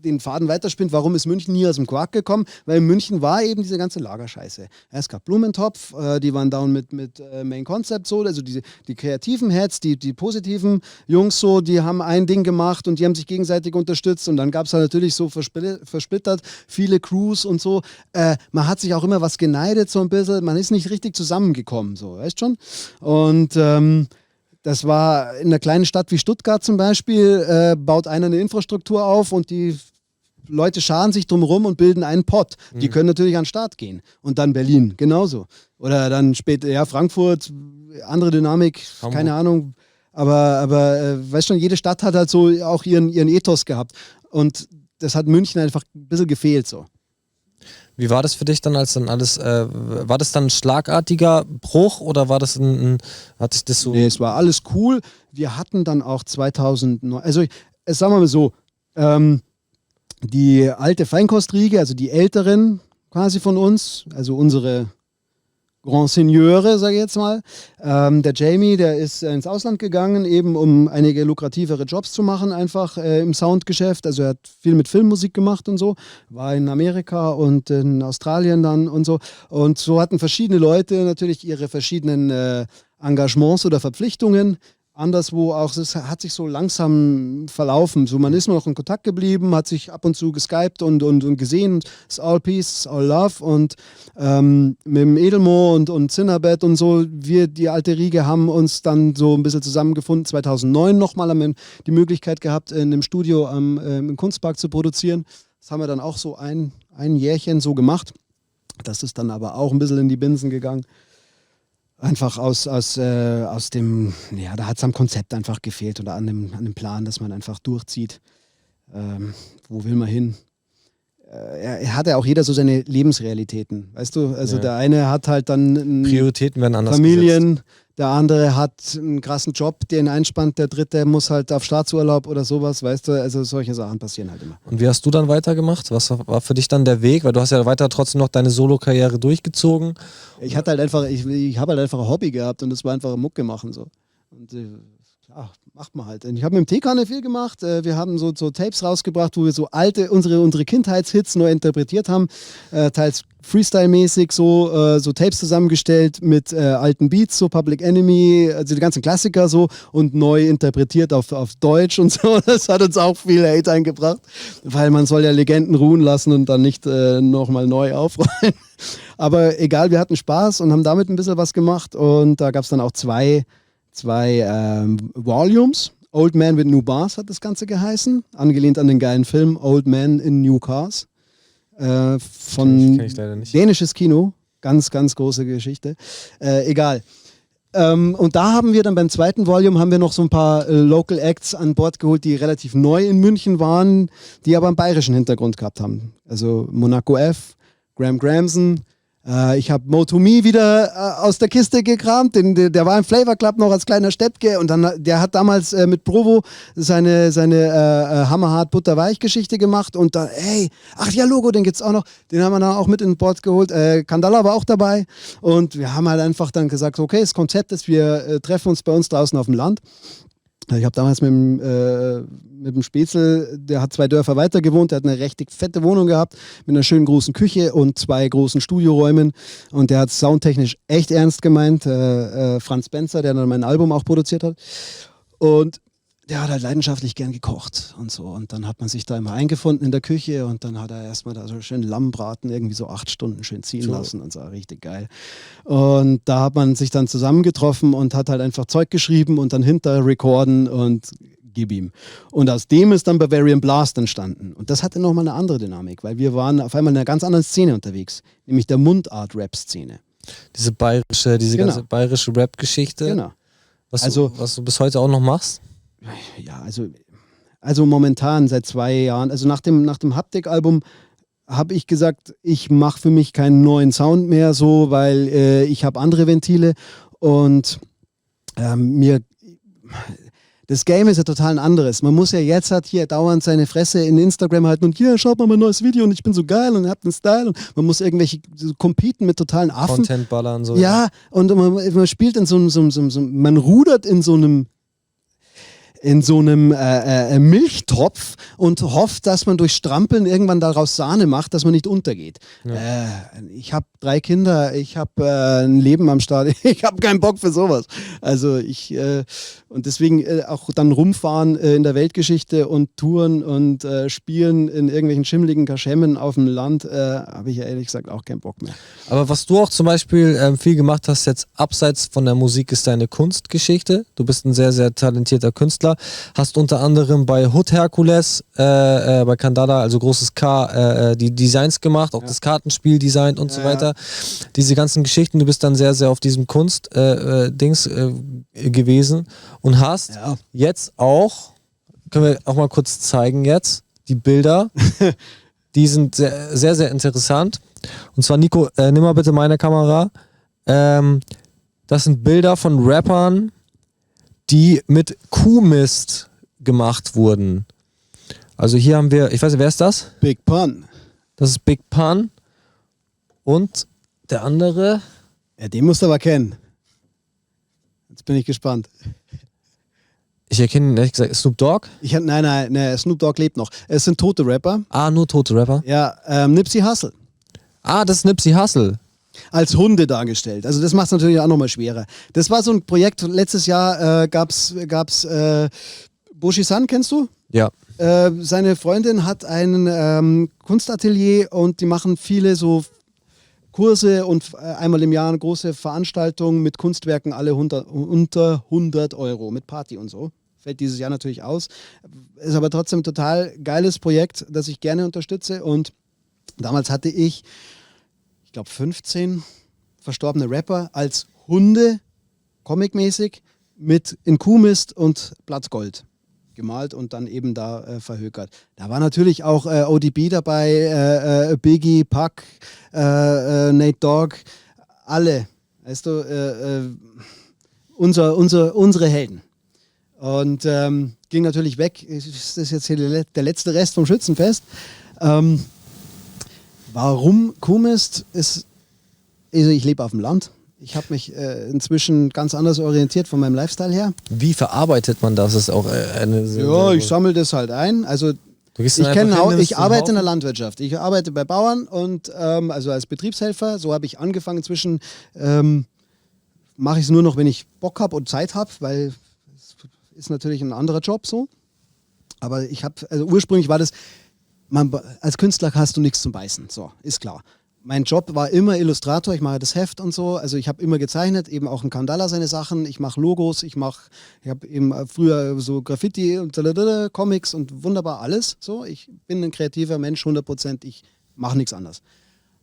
den Faden weiterspinnt, warum ist München nie aus dem Quark gekommen? Weil in München war eben diese ganze Lagerscheiße. Ja, es gab Blumentopf, die waren down mit Main Concept so, also die kreativen Heads, die positiven Jungs so, die haben ein Ding gemacht und die haben sich gegenseitig unterstützt und dann gab es halt natürlich so versplittert viele Crews und so. Man hat sich auch immer was geneidet so ein bisschen, man ist nicht richtig zusammengekommen, so, weißt schon? Und das war in einer kleinen Stadt wie Stuttgart zum Beispiel, baut einer eine Infrastruktur auf und die Leute scharen sich drumherum und bilden einen Pott. Die können natürlich an den Start gehen. Und dann Berlin, genauso. Oder dann später, ja, Frankfurt, andere Dynamik, Hamburg. Keine Ahnung. Aber weißt schon, jede Stadt hat halt so auch ihren Ethos gehabt. Und das hat München einfach ein bisschen gefehlt so. Wie war das für dich dann, als dann alles, war das dann ein schlagartiger Bruch oder war das hat sich das so... Nee, es war alles cool. Wir hatten dann auch 2009, also sagen wir mal so, die alte Feinkostriege, also die Älteren quasi von uns, also unsere Grand Signeure, sage ich jetzt mal. Der Jamie, der ist ins Ausland gegangen, eben um einige lukrativere Jobs zu machen, einfach im Soundgeschäft. Also er hat viel mit Filmmusik gemacht und so, war in Amerika und in Australien dann und so. Und so hatten verschiedene Leute natürlich ihre verschiedenen Engagements oder Verpflichtungen. Anderswo auch, es hat sich so langsam verlaufen. So, man ist noch in Kontakt geblieben, hat sich ab und zu geskypt und gesehen. It's all peace, it's all love. Und mit dem Edelmo und Cinderbett und so, wir, die alte Riege, haben uns dann so ein bisschen zusammengefunden. 2009 nochmal haben wir die Möglichkeit gehabt, in einem Studio im Kunstpark zu produzieren. Das haben wir dann auch so ein Jährchen so gemacht. Das ist dann aber auch ein bisschen in die Binsen gegangen. Einfach aus dem, ja, da hat es am Konzept einfach gefehlt oder an dem Plan, dass man einfach durchzieht. Wo will man hin? Er hat ja auch jeder so seine Lebensrealitäten, weißt du? Also der eine hat halt dann Prioritäten werden anders Familien, gesetzt. Der andere hat einen krassen Job, der ihn einspannt, der dritte muss halt auf Staatsurlaub oder sowas, weißt du? Also solche Sachen passieren halt immer. Und wie hast du dann weitergemacht? Was war für dich dann der Weg? Weil du hast ja weiter trotzdem noch deine Solo-Karriere durchgezogen. Ich habe halt einfach ein Hobby gehabt und das war einfach Mucke machen so. Und ja, macht man halt. Ich habe mit dem Teekanne viel gemacht. Wir haben so Tapes rausgebracht, wo wir so unsere Kindheitshits neu interpretiert haben. Teils Freestyle-mäßig so Tapes zusammengestellt mit alten Beats, so Public Enemy, also die ganzen Klassiker so und neu interpretiert auf Deutsch und so. Das hat uns auch viel Hate eingebracht, weil man soll ja Legenden ruhen lassen und dann nicht nochmal neu aufrollen. Aber egal, wir hatten Spaß und haben damit ein bisschen was gemacht und da gab es dann auch zwei Volumes. Old Man with New Bars hat das Ganze geheißen, angelehnt an den geilen Film Old Man in New Cars. Von Kenn ich leider nicht. dänisches Kino, ganz, ganz große Geschichte. Egal. Und da haben wir dann beim zweiten Volume haben wir noch so ein paar Local Acts an Bord geholt, die relativ neu in München waren, die aber einen bayerischen Hintergrund gehabt haben. Also Monaco F, Graham Gramson. Ich habe Mo2Me wieder aus der Kiste gekramt, der war im Flavor Club noch als kleiner Steppke und dann, der hat damals mit Provo seine Hammerhart Butterweich-Geschichte gemacht und dann, ach ja, Logo, den gibt's auch noch, den haben wir dann auch mit in Bord geholt. Kandala war auch dabei und wir haben halt einfach dann gesagt, okay, das Konzept ist, wir treffen uns bei uns draußen auf dem Land. Ich habe damals mit dem Spätzl, der hat 2 Dörfer weiter gewohnt, der hat eine richtig fette Wohnung gehabt, mit einer schönen großen Küche und 2 großen Studioräumen und der hat soundtechnisch echt ernst gemeint, Franz Spencer, der dann mein Album auch produziert hat und der hat halt leidenschaftlich gern gekocht und so und dann hat man sich da immer eingefunden in der Küche und dann hat er erstmal da so schön Lammbraten irgendwie so 8 Stunden schön ziehen lassen und so, richtig geil. Und da hat man sich dann zusammengetroffen und hat halt einfach Zeug geschrieben und dann hinter recorden und gib ihm. Und aus dem ist dann Bavarian Blast entstanden. Und das hatte nochmal eine andere Dynamik, weil wir waren auf einmal in einer ganz anderen Szene unterwegs, nämlich der Mundart-Rap-Szene. Diese ganze bayerische Rap-Geschichte. Genau. Was du bis heute auch noch machst? Ja, also momentan seit 2 Jahren, also nach dem Haptik-Album habe ich gesagt, ich mache für mich keinen neuen Sound mehr so, weil ich habe andere Ventile und das Game ist ja total ein anderes. Man muss ja jetzt halt hier dauernd seine Fresse in Instagram halten und hier, schaut mal mein neues Video und ich bin so geil und ihr habt einen Style und man muss irgendwelche competen mit totalen Affen. Content ballern so. Ja, und man spielt in so einem, man rudert in so einem Milchtopf und hofft, dass man durch Strampeln irgendwann daraus Sahne macht, dass man nicht untergeht. Ja. Ich habe 3 Kinder, ich habe ein Leben am Start, ich habe keinen Bock für sowas. Also und deswegen auch dann rumfahren in der Weltgeschichte und touren und spielen in irgendwelchen schimmligen Kaschemmen auf dem Land, habe ich ja ehrlich gesagt auch keinen Bock mehr. Aber was du auch zum Beispiel viel gemacht hast jetzt abseits von der Musik ist deine Kunstgeschichte. Du bist ein sehr, sehr talentierter Künstler. Hast unter anderem bei Hood Hercules, bei Kandala, also großes K, die Designs gemacht, auch das Kartenspiel designt und so weiter. Diese ganzen Geschichten, du bist dann sehr, sehr auf diesem Kunst-Dings gewesen und hast jetzt auch, können wir auch mal kurz zeigen jetzt, die Bilder, die sind sehr, sehr, sehr interessant. Und zwar, Nico, nimm mal bitte meine Kamera. Das sind Bilder von Rappern, die mit Kuhmist gemacht wurden. Also hier haben wir, ich weiß nicht, wer ist das? Big Pun. Das ist Big Pun. Und der andere, Ja, den musst du aber kennen. Jetzt bin ich gespannt. Ich erkenne ehrlich gesagt Snoop Dogg. Nein, Snoop Dogg lebt noch. Es sind tote Rapper. Ah, nur tote Rapper. Ja, Nipsey Hussle. Ah, das ist Nipsey Hussle. Als Hunde dargestellt. Also das macht es natürlich auch nochmal schwerer. Das war so ein Projekt, letztes Jahr gab's Boshi-san, kennst du? Ja. Seine Freundin hat ein Kunstatelier und die machen viele so Kurse und einmal im Jahr eine große Veranstaltung mit Kunstwerken, alle unter 100 Euro mit Party und so. Fällt dieses Jahr natürlich aus. Ist aber trotzdem ein total geiles Projekt, das ich gerne unterstütze. Und damals hatte ich glaube 15 verstorbene Rapper als Hunde, comicmäßig, mit in Kuhmist und Blattgold gemalt und dann eben da verhökert. Da war natürlich auch ODB dabei, Biggie, Pac, Nate Dogg, alle, weißt du, unsere Helden. Und ging natürlich weg. Das ist jetzt hier der letzte Rest vom Schützenfest. Warum Kuhmist ist, also ich lebe auf dem Land. Ich habe mich inzwischen ganz anders orientiert von meinem Lifestyle her. Wie verarbeitet man das? Ist auch eine Ja, ich sammle das halt ein. Also ich arbeite in der Landwirtschaft. Ich arbeite bei Bauern und also als Betriebshelfer. So habe ich angefangen. Inzwischen mache ich es nur noch, wenn ich Bock habe und Zeit habe, weil es ist natürlich ein anderer Job so. Aber also ursprünglich war das, als Künstler hast du nichts zum Beißen. So, ist klar. Mein Job war immer Illustrator, ich mache das Heft und so, also ich habe immer gezeichnet, eben auch ein Kandala seine Sachen, ich mache Logos, ich habe eben früher so Graffiti und Comics und wunderbar alles, so, ich bin ein kreativer Mensch, 100%, ich mache nichts anderes.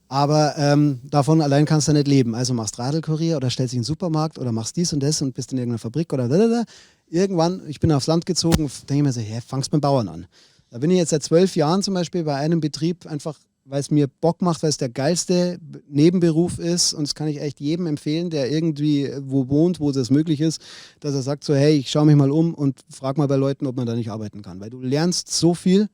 Aber davon allein kannst du nicht leben, also machst Radelkurier oder stellst dich in den Supermarkt oder machst dies und das und bist in irgendeiner Fabrik oder irgendwann, ich bin aufs Land gezogen, denke ich mir so, fangst beim Bauern an. Da bin ich jetzt seit 12 Jahren zum Beispiel bei einem Betrieb einfach, weil es mir Bock macht, weil es der geilste Nebenberuf ist und das kann ich echt jedem empfehlen, der irgendwie wo wohnt, wo das möglich ist, dass er sagt so, hey, ich schaue mich mal um und frag mal bei Leuten, ob man da nicht arbeiten kann, weil du lernst so viel,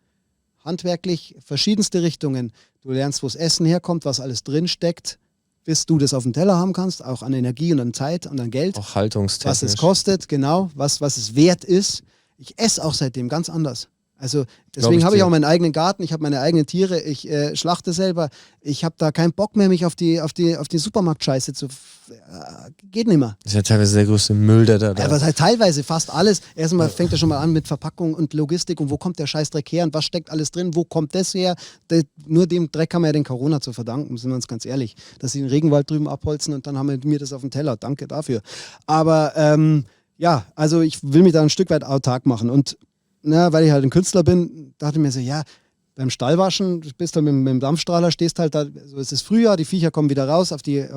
handwerklich, verschiedenste Richtungen. Du lernst, wo das Essen herkommt, was alles drin steckt, bis du das auf dem Teller haben kannst, auch an Energie und an Zeit und an Geld. Auch haltungstechnisch. Was es kostet, genau, was es wert ist. Ich esse auch seitdem ganz anders. Also deswegen habe ich auch meinen eigenen Garten, ich habe meine eigenen Tiere, ich schlachte selber. Ich habe da keinen Bock mehr, mich auf die Supermarktscheiße zu... geht nicht mehr. Das ist ja teilweise der größte Müll, der da... Aber halt teilweise fast alles. Erstmal fängt er schon mal an mit Verpackung und Logistik und wo kommt der Scheißdreck her und was steckt alles drin, wo kommt das her? Nur dem Dreck haben wir ja den Corona zu verdanken, sind wir uns ganz ehrlich. Dass sie den Regenwald drüben abholzen und dann haben wir mir das auf dem Teller. Danke dafür. Aber ja, also ich will mich da ein Stück weit autark machen und weil ich halt ein Künstler bin, dachte ich mir so, ja, beim Stallwaschen bist du mit dem Dampfstrahler, stehst halt da, so es ist Frühjahr, die Viecher kommen wieder raus auf die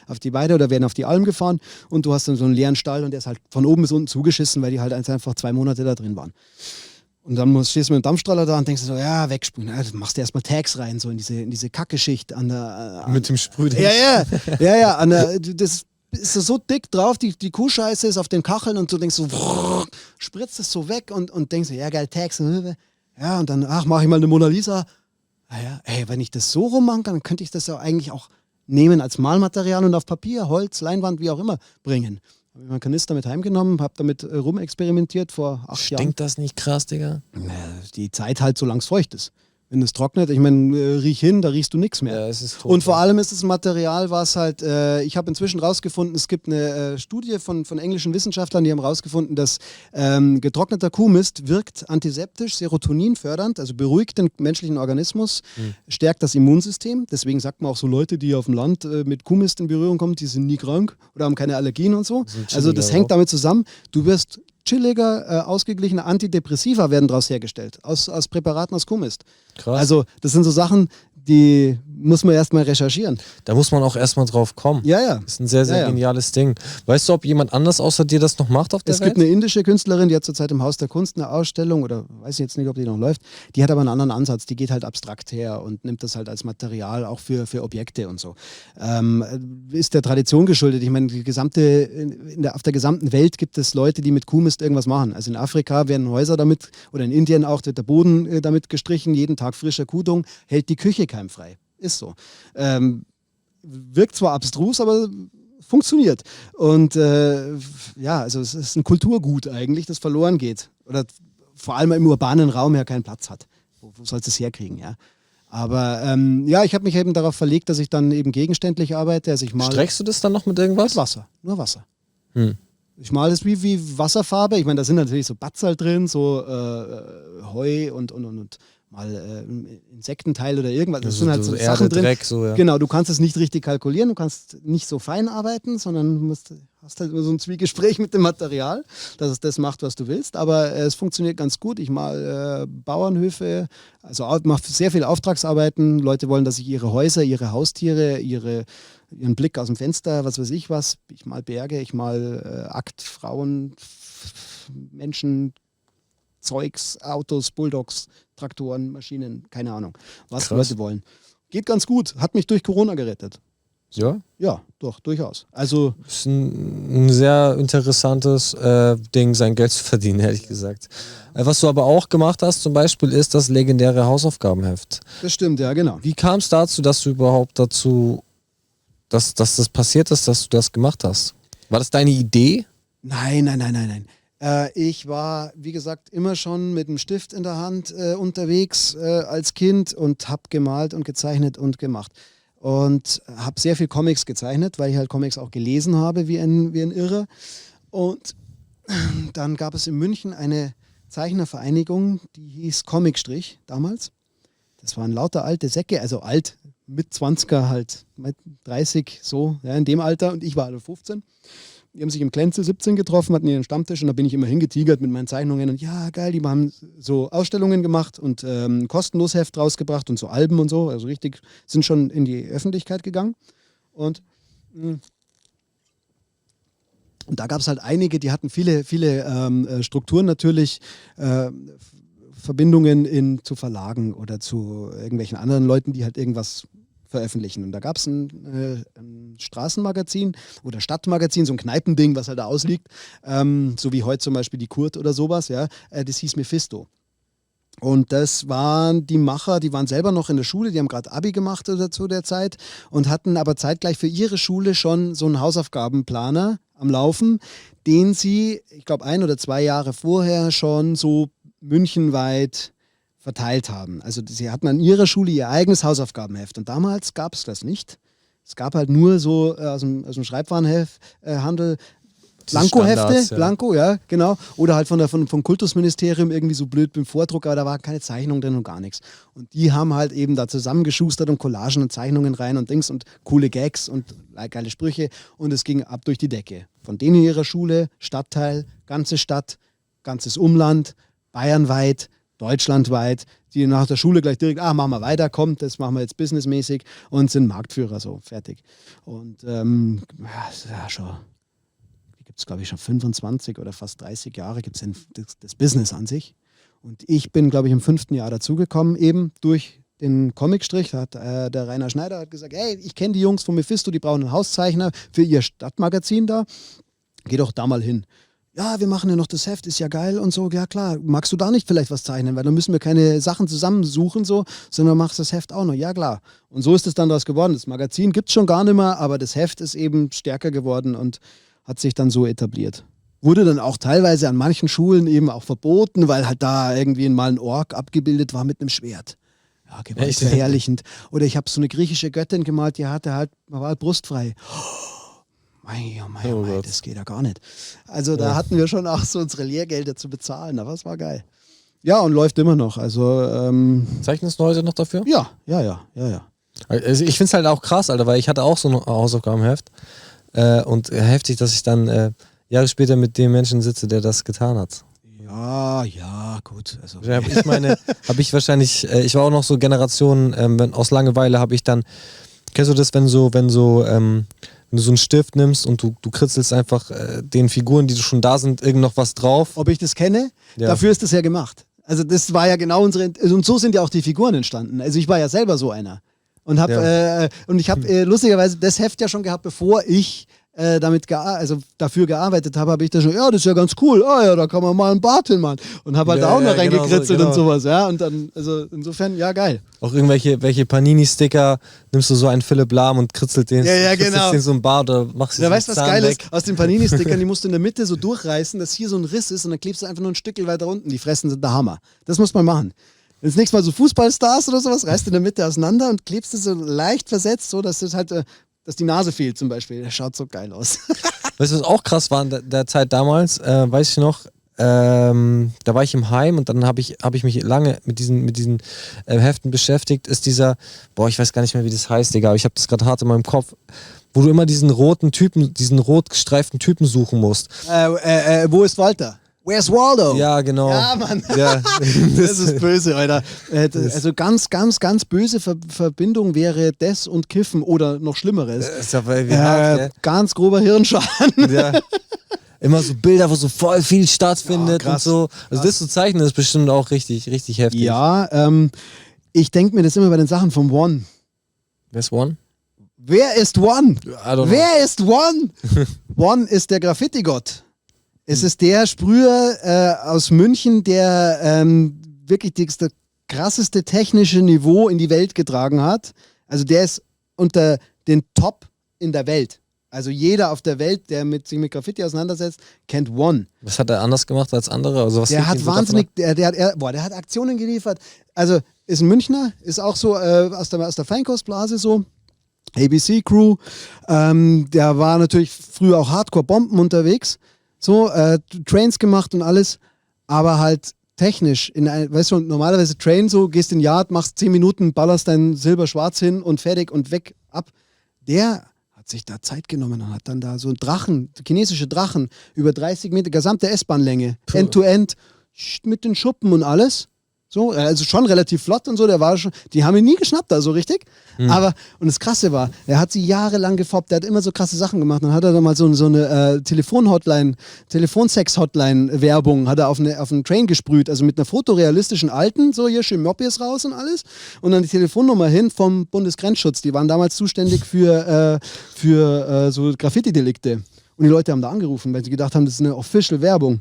Weide oder werden auf die Alm gefahren und du hast dann so einen leeren Stall und der ist halt von oben bis unten zugeschissen, weil die halt einfach 2 Monate da drin waren. Und dann stehst du mit dem Dampfstrahler da und denkst so, ja, wegsprühen. Ja, machst du erstmal Tags rein, so in diese Kackeschicht an der... mit dem Sprühding. Ja, das ist so dick drauf, die Kuhscheiße ist auf den Kacheln und du denkst so, spritzt es so weg und denkst so, ja geil, Tags. Ja, und dann, mache ich mal eine Mona Lisa. Naja, wenn ich das so rummachen kann, dann könnte ich das ja eigentlich auch nehmen als Malmaterial und auf Papier, Holz, Leinwand, wie auch immer bringen. Habe ich meinen Kanister mit heimgenommen, habe damit rumexperimentiert vor 8 Jahren. Stinkt das nicht krass, Digga? Die Zeit halt, solange es feucht ist. Wenn es trocknet, ich meine, riech hin, da riechst du nichts mehr. Ja, es ist tot, und vor allem ist es ein Material, was halt, ich habe inzwischen rausgefunden, es gibt eine Studie von englischen Wissenschaftlern, die haben rausgefunden, dass getrockneter Kuhmist wirkt antiseptisch, serotoninfördernd, also beruhigt den menschlichen Organismus, stärkt das Immunsystem. Deswegen sagt man auch so Leute, die auf dem Land mit Kuhmist in Berührung kommen, die sind nie krank oder haben keine Allergien und so. Also das hängt damit zusammen. Du wirst chilliger, ausgeglichener Antidepressiva werden daraus hergestellt, aus Präparaten aus Kuhmist. Krass. Also das sind so Sachen, die muss man erstmal recherchieren. Da muss man auch erstmal drauf kommen. Ja. Das ist ein sehr, sehr geniales Ding. Weißt du, ob jemand anders außer dir das noch macht auf der Welt? Es gibt eine indische Künstlerin, die hat zurzeit im Haus der Kunst eine Ausstellung oder weiß ich jetzt nicht, ob die noch läuft. Die hat aber einen anderen Ansatz. Die geht halt abstrakt her und nimmt das halt als Material auch für Objekte und so. Ist der Tradition geschuldet. Ich meine, auf der gesamten Welt gibt es Leute, die mit Kuhmist irgendwas machen. Also in Afrika werden Häuser damit oder in Indien auch wird der Boden damit gestrichen. Jeden Tag frischer Kuhdung hält die Küche keimfrei. Ist so. wirkt zwar abstrus, aber funktioniert. Und also es ist ein Kulturgut eigentlich, das verloren geht. Oder vor allem im urbanen Raum ja keinen Platz hat. Wo sollst du es herkriegen, ja? Aber ich habe mich eben darauf verlegt, dass ich dann eben gegenständlich arbeite. Also ich mal Streckst du das dann noch mit irgendwas? Wasser, nur Wasser. Hm. Ich male es wie Wasserfarbe. Ich meine, da sind natürlich so Batzal drin, so Heu und mal Insektenteil oder irgendwas. Das sind halt so Erde, Sachen drin. Dreck, so, ja. Genau, du kannst es nicht richtig kalkulieren, du kannst nicht so fein arbeiten, sondern hast halt so ein Zwiegespräch mit dem Material, dass es das macht, was du willst. Aber es funktioniert ganz gut. Ich mal Bauernhöfe, also mache sehr viel Auftragsarbeiten. Leute wollen, dass ich ihre Häuser, ihre Haustiere, ihren Blick aus dem Fenster, was weiß ich was. Ich mal Berge, ich mal Akt, Frauen, Menschen, Zeugs, Autos, Bulldogs, Traktoren, Maschinen, keine Ahnung, was Krass. Leute wollen. Geht ganz gut, hat mich durch Corona gerettet. Ja? Ja, doch, durchaus. Also, Ist ein sehr interessantes Ding, sein Geld zu verdienen, ehrlich gesagt. Was du aber auch gemacht hast, zum Beispiel, ist das legendäre Hausaufgabenheft. das stimmt, ja, genau. Wie kam es dazu, dass du überhaupt dass das passiert ist, dass du das gemacht hast? War das deine Idee? Nein. Ich war, wie gesagt, immer schon mit dem Stift in der Hand unterwegs als Kind und habe gemalt und gezeichnet und gemacht. Und habe sehr viel Comics gezeichnet, weil ich halt Comics auch gelesen habe wie ein Irrer. Und dann gab es in München eine Zeichnervereinigung, die hieß Comicstrich damals. Das waren lauter alte Säcke, also alt, mit 20er halt, mit 30 so, ja, in dem Alter. Und ich war alle 15. Die haben sich im Klenze 17 getroffen, hatten ihren Stammtisch und da bin ich immer hingetigert mit meinen Zeichnungen und ja, geil, die haben so Ausstellungen gemacht und kostenlos Heft rausgebracht und so Alben und so, also richtig, sind schon in die Öffentlichkeit gegangen und da gab es halt einige, die hatten viele Strukturen natürlich, Verbindungen zu Verlagen oder zu irgendwelchen anderen Leuten, die halt irgendwas veröffentlichen. Und da gab es ein Straßenmagazin oder Stadtmagazin, so ein Kneipending, was halt da ausliegt, so wie heute zum Beispiel die Kurt oder sowas, ja, das hieß Mephisto. Und das waren die Macher, die waren selber noch in der Schule, die haben gerade Abi gemacht oder zu der Zeit und hatten aber zeitgleich für ihre Schule schon so einen Hausaufgabenplaner am Laufen, den sie, ich glaube 1 oder 2 Jahre vorher schon so münchenweit verteilt haben. Also sie hatten an ihrer Schule ihr eigenes Hausaufgabenheft und damals gab es das nicht. Es gab halt nur so aus dem Schreibwarenhandel Blanko-Hefte, Standards, ja. Blanko, ja, genau. Oder halt vom Kultusministerium irgendwie so blöd beim Vordruck, aber da war keine Zeichnung drin und gar nichts. Und die haben halt eben da zusammengeschustert und Collagen und Zeichnungen rein und Dings und coole Gags und geile Sprüche und es ging ab durch die Decke. Von denen in ihrer Schule, Stadtteil, ganze Stadt, ganzes Umland, bayernweit, deutschlandweit, die nach der Schule gleich direkt, machen wir weiter, kommt, das machen wir jetzt businessmäßig und sind Marktführer, so, fertig. Und schon, gibt es glaube ich schon 25 oder fast 30 Jahre gibt es das Business an sich. Und ich bin, glaube ich, im 5. Jahr dazugekommen, eben durch den Comicstrich. Da hat der Rainer Schneider hat gesagt, hey, ich kenne die Jungs von Mephisto, die brauchen einen Hauszeichner für ihr Stadtmagazin da. Geh doch da mal hin. Ja, wir machen ja noch das Heft, ist ja geil und so. Ja klar, magst du da nicht vielleicht was zeichnen? Weil dann müssen wir keine Sachen zusammensuchen, so, sondern machst das Heft auch noch. Ja klar. Und so ist es dann daraus geworden. Das Magazin gibt es schon gar nicht mehr, aber das Heft ist eben stärker geworden und hat sich dann so etabliert. Wurde dann auch teilweise an manchen Schulen eben auch verboten, weil halt da irgendwie mal ein Ork abgebildet war mit einem Schwert. Ja, gewaltverherrlichend. Oder ich habe so eine griechische Göttin gemalt, war halt brustfrei. Mei, das geht ja gar nicht. Also da hatten wir schon auch so unsere Lehrgelder zu bezahlen, aber es war geil. Ja, und läuft immer noch. Also Zeichnest du heute noch dafür? Ja. Also ich finde es halt auch krass, Alter, weil ich hatte auch so ein Hausaufgabenheft und heftig, dass ich dann Jahre später mit dem Menschen sitze, der das getan hat. Ja, gut. Also. Ich war auch noch so Generationen, aus Langeweile habe ich dann, kennst du das, wenn du so einen Stift nimmst und du kritzelst einfach den Figuren, die schon da sind, irgend noch was drauf? Ob ich das kenne? Ja. Dafür ist das ja gemacht. Also das war ja genau und so sind ja auch die Figuren entstanden. Also ich war ja selber so einer. Und ich habe lustigerweise das Heft ja schon gehabt, bevor ich dafür gearbeitet habe, habe ich da schon, ja, das ist ja ganz cool, ja, da kann man mal einen Bart hinmachen. Und habe halt da auch noch reingekritzelt und sowas, ja. Und dann, also insofern, ja, geil. Auch welche Panini-Sticker, nimmst du so einen Philipp Lahm und kritzelt den, genau. den so einen Bart oder machst du Ja, weißt du, was geil weg. ist? Aus den Panini-Stickern, die musst du in der Mitte so durchreißen, dass hier so ein Riss ist und dann klebst du einfach nur ein Stückchen weiter unten. Die Fressen sind der Hammer. Das muss man machen. Wenn das nächste Mal so Fußballstars oder sowas, reißt du in der Mitte auseinander und klebst es so leicht versetzt, so dass es halt, dass die Nase fehlt zum Beispiel. Das schaut so geil aus. Weißt du, was auch krass war in der Zeit damals, weiß ich noch, da war ich im Heim und dann hab ich mich lange mit diesen Heften beschäftigt, ist dieser, ich weiß gar nicht mehr, wie das heißt, Digga, aber ich habe das gerade hart in meinem Kopf, wo du immer diesen rot gestreiften Typen suchen musst. Wo ist Walter? Where's Waldo? Ja, genau. Ja, Mann. Ja. Das ist böse, Alter. Also ganz, ganz, ganz böse Verbindung wäre das und Kiffen oder noch Schlimmeres. Das ist aber wie hart, gell? Ganz grober Hirnschaden. Ja. Immer so Bilder, wo so voll viel stattfindet und so. Also das zu zeichnen ist bestimmt auch richtig, richtig heftig. Ja, ich denke mir das immer bei den Sachen vom One. Wer ist One? Wer ist One? Wer ist One? One ist der Graffiti-Gott. Es ist der Sprüher aus München, der wirklich das krasseste technische Niveau in die Welt getragen hat. Also der ist unter den Top in der Welt. Also jeder auf der Welt, der sich mit Graffiti auseinandersetzt, kennt One. Was hat er anders gemacht als andere? Also was der hat wahnsinnig, der hat Aktionen geliefert. Also ist ein Münchner, ist auch so aus der Feinkostblase so. ABC Crew. Der war natürlich früher auch Hardcore-Bomben unterwegs. So, Trains gemacht und alles, aber halt technisch. Weißt du, normalerweise Train so, gehst in den Yard, machst 10 Minuten, ballerst dein Silber-Schwarz hin und fertig und weg, ab. Der hat sich da Zeit genommen und hat dann da so einen Drachen, chinesische Drachen, über 30 Meter, gesamte S-Bahn-Länge, End-to-End, mit den Schuppen und alles. So, also schon relativ flott und so, der war schon, die haben ihn nie geschnappt, also richtig. Aber, und das Krasse war, er hat sie jahrelang gefoppt, der hat immer so krasse Sachen gemacht. Dann hat er dann mal so eine Telefonsex-Hotline-Werbung hat er auf einen Train gesprüht, also mit einer fotorealistischen Alten, so hier schön Moppies raus und alles. Und dann die Telefonnummer hin vom Bundesgrenzschutz, die waren damals zuständig für so Graffiti-Delikte. Und die Leute haben da angerufen, weil sie gedacht haben, das ist eine Official-Werbung.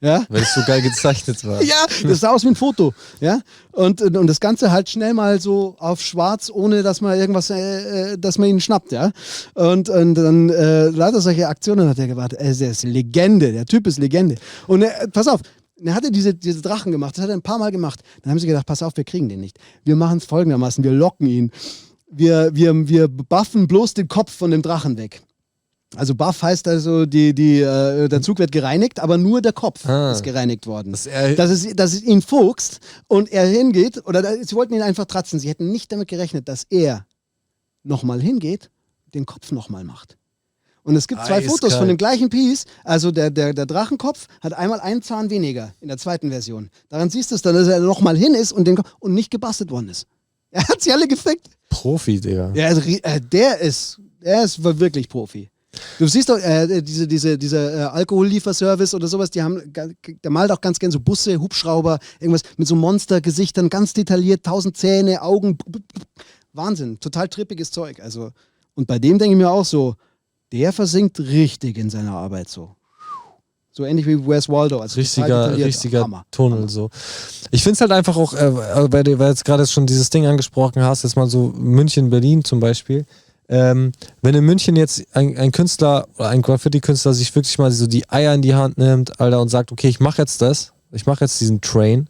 Ja? Weil es so geil gezeichnet war. Ja, das sah aus wie ein Foto. Ja? Und das Ganze halt schnell mal so auf schwarz, ohne dass man dass man ihn schnappt. Ja? Und dann lauter solche Aktionen hat er gewartet. Er ist Legende, der Typ ist Legende. Und pass auf, er hatte diese Drachen gemacht, das hat er ein paar Mal gemacht. Dann haben sie gedacht, pass auf, wir kriegen den nicht. Wir machen es folgendermaßen, wir locken ihn. Wir buffen bloß den Kopf von dem Drachen weg. Also Buff heißt also, der Zug wird gereinigt, aber nur der Kopf ist gereinigt worden. Dass es ihn fuchst und er hingeht, sie wollten ihn einfach tratzen. Sie hätten nicht damit gerechnet, dass er nochmal hingeht, den Kopf nochmal macht. Und es gibt 2 Fotos von dem gleichen Piece. Also der Drachenkopf hat einmal einen Zahn weniger in der zweiten Version. Daran siehst du es dann, dass er nochmal hin ist und nicht gebastelt worden ist. Er hat sie alle gefickt. Profi, Digga. Ja, also, der ist wirklich Profi. Du siehst doch, diese Alkohollieferservice oder sowas, der malt auch ganz gern so Busse, Hubschrauber, irgendwas mit so Monstergesichtern, ganz detailliert, 1000 Zähne, Augen. Wahnsinn, total trippiges Zeug. Also, und bei dem denke ich mir auch so, der versinkt richtig in seiner Arbeit so. So ähnlich wie Where's Waldo. Also richtiger Hammer. Tunnel. Hammer. So. Ich finde es halt einfach auch, weil du jetzt gerade schon dieses Ding angesprochen hast, jetzt mal so München, Berlin zum Beispiel. Wenn in München jetzt ein Künstler oder ein Graffiti-Künstler sich wirklich mal so die Eier in die Hand nimmt, Alter, und sagt, okay, ich mache jetzt diesen Train,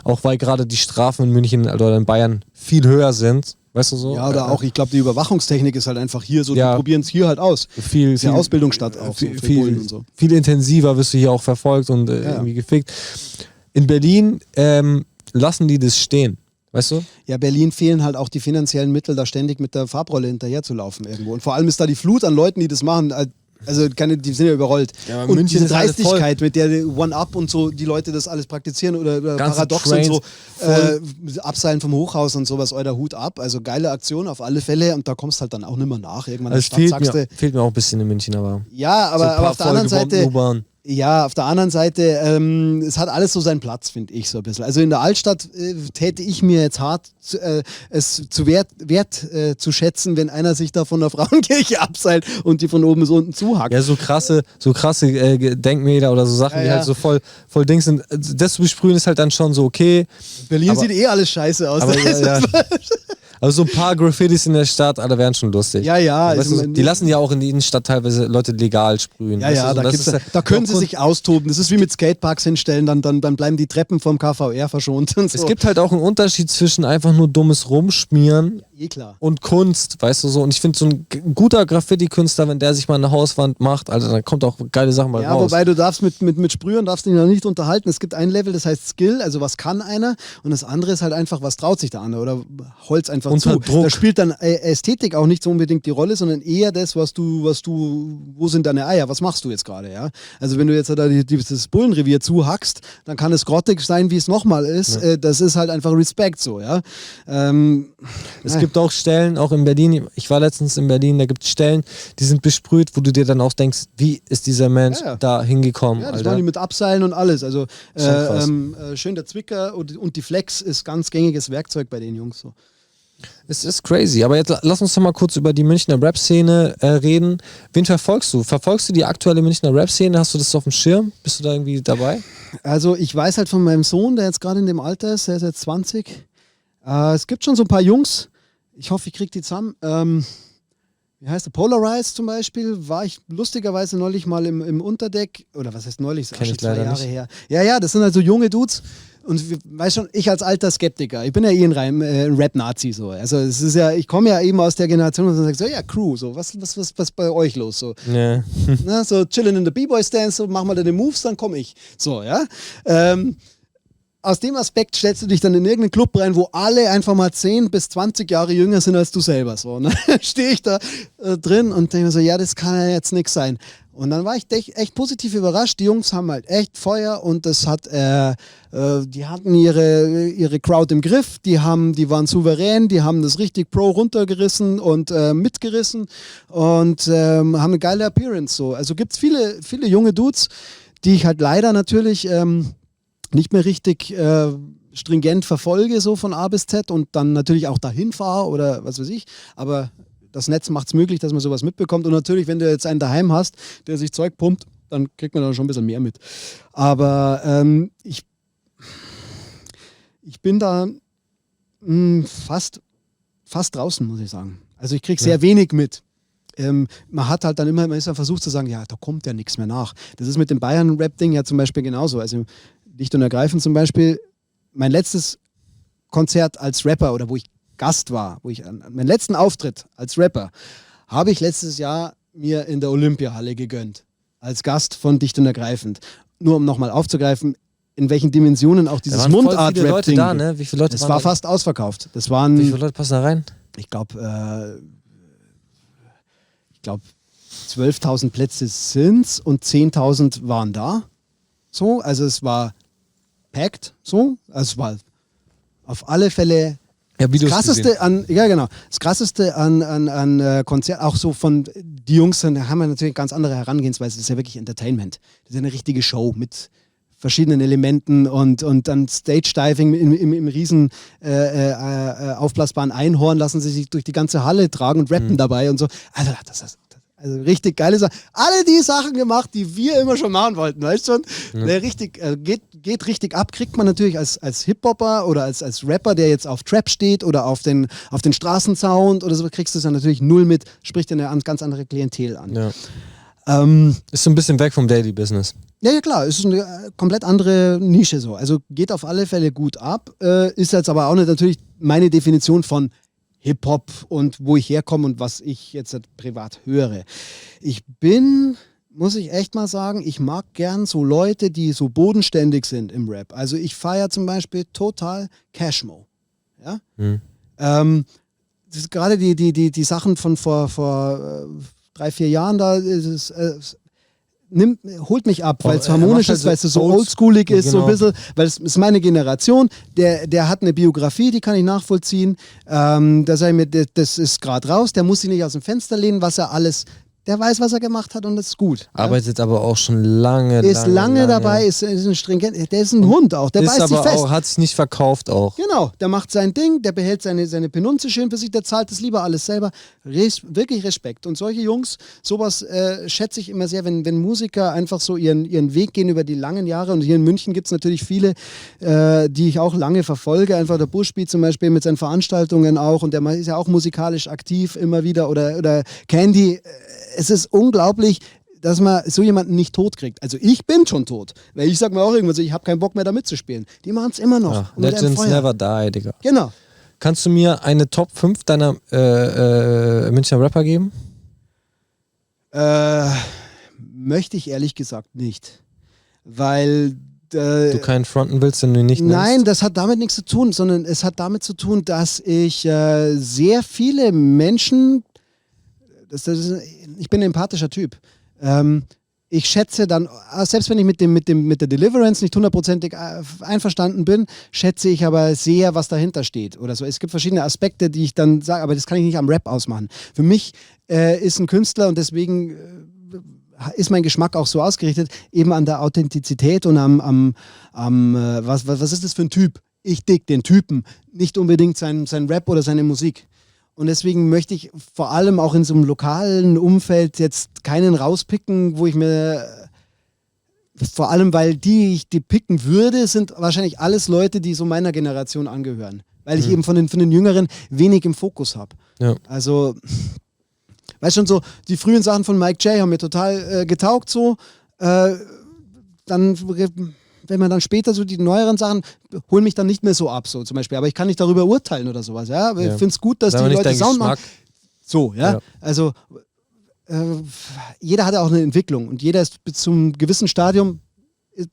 auch weil gerade die Strafen in München oder in Bayern viel höher sind, weißt du so? Ja, oder auch, ich glaube, die Überwachungstechnik ist halt einfach hier so, die probieren es hier halt aus. Viel Ausbildung statt auch. Viel intensiver wirst du hier auch verfolgt und irgendwie gefickt. In Berlin lassen die das stehen. Weißt du? Ja, Berlin fehlen halt auch die finanziellen Mittel, da ständig mit der Farbrolle hinterher zu laufen irgendwo. Und vor allem ist da die Flut an Leuten, die das machen. Also die sind ja überrollt. Ja, und München diese Dreistigkeit, mit der One-Up und so die Leute das alles praktizieren oder Paradox und so, Abseilen vom Hochhaus und sowas, euer Hut ab. Also geile Aktion auf alle Fälle und da kommst halt dann auch nicht mehr nach. Irgendwann also fehlt mir auch ein bisschen in München, aber... Ja, aber auf der anderen Seite... Ja, auf der anderen Seite, es hat alles so seinen Platz, finde ich so ein bisschen. Also in der Altstadt täte ich mir jetzt hart, es zu wert zu schätzen, wenn einer sich da von der Frauenkirche abseilt und die von oben bis unten zuhackt. Ja, so krasse Denkmäler oder so Sachen, die halt so voll Dings sind. Das zu besprühen ist halt dann schon so okay. Berlin sieht alles scheiße aus. Aber also so ein paar Graffitis in der Stadt, alle wären schon lustig. Ja. Weißt du, die lassen ja auch in die Innenstadt teilweise Leute legal sprühen. Ja, da können sie sich austoben. Das ist wie mit Skateparks hinstellen, dann bleiben die Treppen vom KVR verschont. Und so. Es gibt halt auch einen Unterschied zwischen einfach nur dummes Rumschmieren klar. und Kunst, weißt du so. Und ich finde, so ein guter Graffiti-Künstler, wenn der sich mal eine Hauswand macht, also dann kommt auch geile Sachen mal raus. Ja, wobei du darfst mit Sprühern darfst dich noch nicht unterhalten. Es gibt ein Level, das heißt Skill, also was kann einer, und das andere ist halt einfach, was traut sich der andere oder Holz einfach unter zu. Druck. Da spielt dann Ästhetik auch nicht so unbedingt die Rolle, sondern eher das, wo sind deine Eier, was machst du jetzt gerade, ja? Also wenn du jetzt da das Bullenrevier zuhackst, dann kann es grottig sein, wie es nochmal ist. Ja. Das ist halt einfach Respekt so, ja. Es gibt auch Stellen, auch in Berlin, ich war letztens in Berlin, da gibt es Stellen, die sind besprüht, wo du dir dann auch denkst, wie ist dieser Mensch da hingekommen? Ja, das waren die mit Abseilen und alles. Also schön der Zwicker und die Flex ist ganz gängiges Werkzeug bei den Jungs so. Es ist crazy, aber jetzt lass uns doch mal kurz über die Münchner Rap-Szene reden. Wen verfolgst du? Verfolgst du die aktuelle Münchner Rap-Szene? Hast du das auf dem Schirm? Bist du da irgendwie dabei? Also ich weiß halt von meinem Sohn, der jetzt gerade in dem Alter ist, der ist jetzt 20. Es gibt schon so ein paar Jungs, ich hoffe, ich kriege die zusammen. Wie heißt der? Polarize zum Beispiel, war ich lustigerweise neulich mal im Unterdeck, oder was heißt neulich? Das ist schon 2 Jahre her. Ja, das sind halt so junge Dudes. Und weißt schon, ich als alter Skeptiker, ich bin ja ein Rap-Nazi so. Also es ist ja, ich komme ja eben aus der Generation, wo man sagt so, ja, Crew, so, was bei euch los? So, yeah. Na, so chillen in the B-Boy-Stands, so, mach mal deine Moves, dann komme ich. So, ja. Aus dem Aspekt stellst du dich dann in irgendeinen Club rein, wo alle einfach mal 10 bis 20 Jahre jünger sind als du selber. So, ne? Stehe ich da drin und denke mir so, ja, das kann ja jetzt nichts sein. Und dann war ich echt positiv überrascht. Die Jungs haben halt echt Feuer und das hat, die hatten ihre Crowd im Griff, die waren souverän, die haben das richtig pro runtergerissen und mitgerissen und haben eine geile Appearance. So. Also gibt es viele junge Dudes, die ich halt leider natürlich nicht mehr richtig stringent verfolge, so von A bis Z und dann natürlich auch dahin fahre oder was weiß ich, aber das Netz macht es möglich, dass man sowas mitbekommt und natürlich, wenn du jetzt einen daheim hast, der sich Zeug pumpt, dann kriegt man dann schon ein bisschen mehr mit. Aber ich bin da fast draußen, muss ich sagen. Also ich kriege sehr wenig mit. Man hat halt dann immer versucht zu sagen, ja, da kommt ja nichts mehr nach. Das ist mit dem Bayern-Rap-Ding ja zum Beispiel genauso. Also Dicht und Ergreifend zum Beispiel, mein letztes Konzert als Rapper oder wo ich Gast war, meinen letzten Auftritt als Rapper, habe ich letztes Jahr mir in der Olympiahalle gegönnt. Als Gast von Dicht und Ergreifend. Nur um nochmal aufzugreifen, in welchen Dimensionen auch dieses Mundart-Rap-Ding. Ne? Wie viele Leute das war fast ausverkauft. Das waren, wie viele Leute passen da rein? Ich glaube 12.000 Plätze sind's und 10.000 waren da. So, also es war packed, so. Also es war auf alle Fälle das Krasseste an Konzert, auch so von die Jungs, da haben wir natürlich eine ganz andere Herangehensweise. Das ist ja wirklich Entertainment. Das ist eine richtige Show mit verschiedenen Elementen und dann Stage-Diving im riesen aufblasbaren Einhorn lassen sie sich durch die ganze Halle tragen und rappen dabei und so. Also das ist richtig geile Sachen. Alle die Sachen gemacht, die wir immer schon machen wollten, weißt du schon? Ja. Geht richtig ab, kriegt man natürlich als Hip-Hopper oder als Rapper, der jetzt auf Trap steht oder auf den Straßensound oder so, kriegst du es ja natürlich null mit, spricht ja eine ganz andere Klientel an. Ja. Ist so ein bisschen weg vom Daily Business. Ja, klar, es ist eine komplett andere Nische so. Also geht auf alle Fälle gut ab, ist jetzt aber auch nicht natürlich meine Definition von Hip-Hop und wo ich herkomme und was ich jetzt privat höre. Muss ich echt mal sagen, ich mag gern so Leute, die so bodenständig sind im Rap. Also ich feiere zum Beispiel total Cashmo. Ja? Das ist gerade die Sachen von vor 3-4 Jahren da, holt mich ab, weil es harmonisch ist, weil es so oldschoolig ist, so ein bisschen, weil es ist meine Generation, der hat eine Biografie, die kann ich nachvollziehen, da sage ich mir, das ist gerade raus, der muss sich nicht aus dem Fenster lehnen, was er alles der weiß, was er gemacht hat und das ist gut. Arbeitet aber auch schon lange, Ist lange dabei, ist ein stringent, der ist ein Hund auch, der ist beißt sich aber fest. auch, hat sich nicht verkauft auch. Genau, der macht sein Ding, der behält seine Penunze schön für sich, der zahlt das lieber alles selber. Wirklich Respekt. Und solche Jungs, sowas schätze ich immer sehr, wenn Musiker einfach so ihren Weg gehen über die langen Jahre. Und hier in München gibt es natürlich viele, die ich auch lange verfolge. Einfach der Bushbeat zum Beispiel mit seinen Veranstaltungen auch. Und der ist ja auch musikalisch aktiv immer wieder. Oder Candy. Es ist unglaublich, dass man so jemanden nicht tot kriegt. Also ich bin schon tot. Weil ich sag mir auch irgendwann so, ich habe keinen Bock mehr da mitzuspielen. Die machen es immer noch. Ja, Und mit einem Legends Feuer. never die, Digga. Genau. Kannst du mir eine Top 5 deiner Münchner Rapper geben? Möchte ich ehrlich gesagt nicht. Weil Du keinen fronten willst, den du nicht nennst? nein, das hat damit nichts zu tun, sondern es hat damit zu tun, dass ich sehr viele Menschen, ich bin ein empathischer Typ. Ich schätze dann, selbst wenn ich mit der Deliverance nicht hundertprozentig einverstanden bin, schätze ich aber sehr, was dahinter steht oder so. Es gibt verschiedene Aspekte, die ich dann sage, aber das kann ich nicht am Rap ausmachen. Für mich ist ein Künstler und deswegen ist mein Geschmack auch so ausgerichtet, eben an der Authentizität und was ist das für ein Typ? Ich dig den Typen, nicht unbedingt sein Rap oder seine Musik. Und deswegen möchte ich vor allem auch in so einem lokalen Umfeld jetzt keinen rauspicken, wo ich mir, vor allem weil ich die picken würde, sind wahrscheinlich alles Leute, die so meiner Generation angehören. Weil ich eben von den Jüngeren wenig im Fokus habe. Ja. Also, weißt schon, so die frühen Sachen von Mike J haben mir total getaugt so. Dann, wenn man dann später so die neueren Sachen, holen mich dann nicht mehr so ab, so zum Beispiel. Aber ich kann nicht darüber urteilen oder sowas, ja. Ich finde es gut, dass Ist die aber nicht Leute dein Sound Geschmack. machen. So, ja. Ja. Also, jeder hat ja auch eine Entwicklung und jeder ist bis zum gewissen Stadium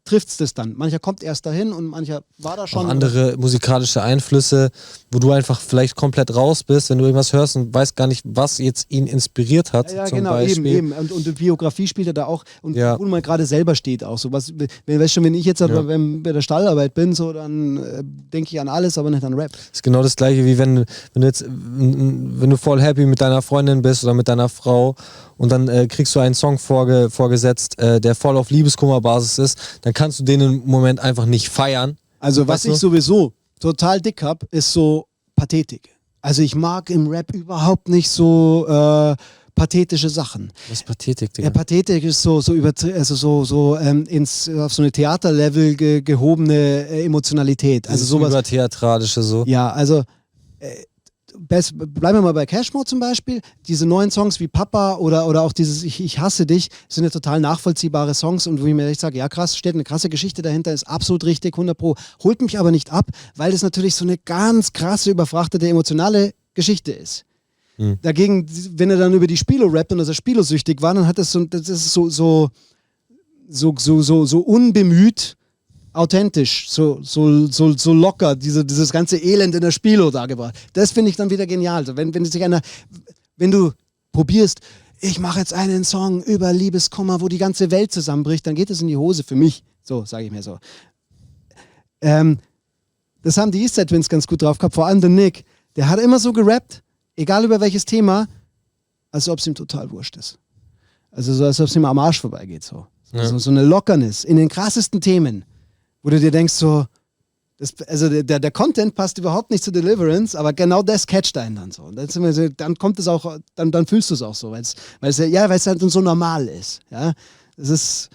trifft es das dann. Mancher kommt erst dahin und mancher war da schon. Auch andere musikalische Einflüsse, wo du einfach vielleicht komplett raus bist, wenn du irgendwas hörst und weißt gar nicht, was jetzt ihn inspiriert hat. Ja, zum genau, Beispiel. eben. Und die Biografie spielt er da auch. Und Ja. wo man gerade selber steht auch. So was, weißt schon, wenn ich jetzt bei der Stallarbeit bin, so, dann denke ich an alles, aber nicht an Rap. Das ist genau das gleiche, wie wenn du voll happy mit deiner Freundin bist oder mit deiner Frau und dann kriegst du einen Song vorgesetzt, der voll auf Liebeskummerbasis ist, dann kannst du den im Moment einfach nicht feiern. Also was Weißt du? ich sowieso total dick hab, ist so Pathetik. Also ich mag im Rap überhaupt nicht so pathetische Sachen. Was ist Pathetik, Digga? Ja, Pathetik ist so auf so eine Theaterlevel gehobene Emotionalität. Also Dieses sowas. Übertheatralische so. Ja, also bleiben wir mal bei Cashmore zum Beispiel. Diese neuen Songs wie Papa oder auch dieses Ich hasse dich sind ja total nachvollziehbare Songs und wo ich mir echt sage, ja krass, steht eine krasse Geschichte dahinter, ist absolut richtig, 100%. Holt mich aber nicht ab, weil das natürlich so eine ganz krasse, überfrachtete, emotionale Geschichte ist. Dagegen, wenn er dann über die Spilo rappt und dass er Spilo-süchtig war, dann hat das ist so unbemüht, authentisch, so locker, dieses ganze Elend in der Spilo dargebracht. Das finde ich dann wieder genial. Also wenn du probierst, ich mache jetzt einen Song über Liebeskummer, wo die ganze Welt zusammenbricht, dann geht es in die Hose für mich. So, sage ich mir so. Das haben die Eastside Twins ganz gut drauf gehabt, vor allem der Nick. Der hat immer so gerappt, egal über welches Thema, als ob es ihm total wurscht ist. Also so, als ob es ihm am Arsch vorbeigeht. So eine Lockerness in den krassesten Themen, wo du dir denkst so, der Content passt überhaupt nicht zu Deliverance, aber genau das catcht einen dann so. Und dann kommt es auch, dann fühlst du es auch so, weil es halt so normal ist. Ja, es ist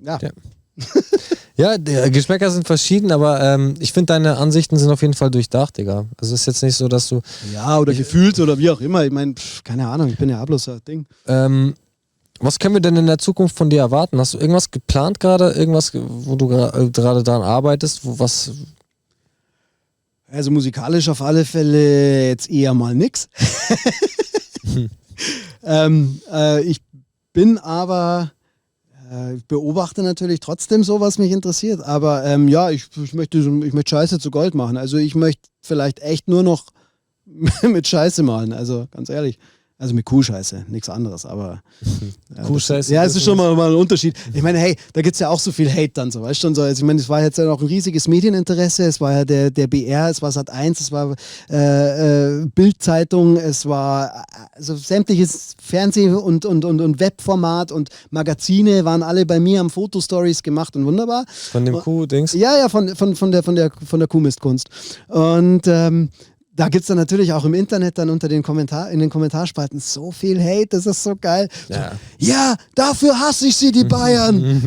ja. Ja, die Geschmäcker sind verschieden, aber ich finde, deine Ansichten sind auf jeden Fall durchdacht, Digga. Also es ist jetzt nicht so, dass du... Ja, oder gefühlt oder wie auch immer. Ich meine, keine Ahnung, ich bin ja bloß ein Ding. Was können wir denn in der Zukunft von dir erwarten? Hast du irgendwas geplant gerade? Irgendwas, wo du gerade daran arbeitest? Also musikalisch auf alle Fälle jetzt eher mal nix. Ich bin aber... Ich beobachte natürlich trotzdem so, was mich interessiert, aber ja, ich möchte Scheiße zu Gold machen. Also ich möchte vielleicht echt nur noch mit Scheiße malen, also ganz ehrlich. Also mit Kuhscheiße, nichts anderes, aber Kuhscheiße. ja, es ist schon mal ein Unterschied. Ich meine, hey, da gibt es ja auch so viel Hate dann so, weißt du schon so. Also ich meine, es war jetzt ja noch ein riesiges Medieninteresse, es war ja der BR, es war Sat.1, es war Bild-Zeitung, es war also sämtliches Fernseh- und Webformat und Magazine waren alle bei mir, haben Fotostories gemacht und wunderbar. Von dem Kuh-Dings? Ja, von der Kuhmistkunst. Und da gibt es dann natürlich auch im Internet dann in den Kommentarspalten so viel Hate, das ist so geil. Ja. So, ja, dafür hasse ich sie, die Bayern.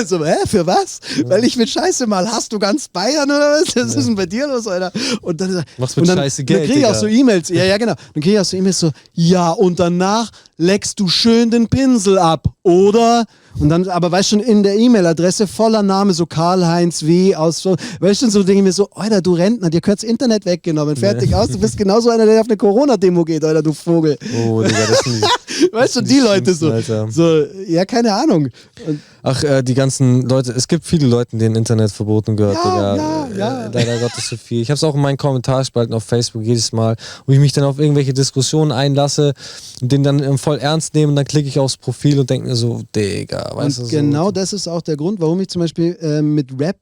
So, für was? Weil ich mit Scheiße mal, hast du ganz Bayern oder was? Was ist denn bei dir los, Alter? Und dann, machst mit Scheiße Geld, dann kriege ich auch so E-Mails, ja genau, dann kriege ich auch so E-Mails so, ja, und danach leckst du schön den Pinsel ab, oder? Und dann, aber weißt du schon, in der E-Mail-Adresse voller Name, so Karl-Heinz W. aus, so, weißt du, so denke ich mir so, Alter, du Rentner, dir gehört das Internet weggenommen, fertig aus, du bist genauso einer, der auf eine Corona-Demo geht, Alter, du Vogel. Oh, Digga, das sind die, weißt du, die Leute so, Alter. so, ja, keine Ahnung. Und ach, die ganzen Leute, es gibt viele Leute, denen Internet verboten gehört, Ja, Digga. ja. Leider Gottes so viel. Ich habe es auch in meinen Kommentarspalten auf Facebook jedes Mal, wo ich mich dann auf irgendwelche Diskussionen einlasse und den dann voll ernst nehme und dann klicke ich aufs Profil und denke mir so, Digga, weißt du, und so. genau das ist auch der Grund, warum ich zum Beispiel mit Rap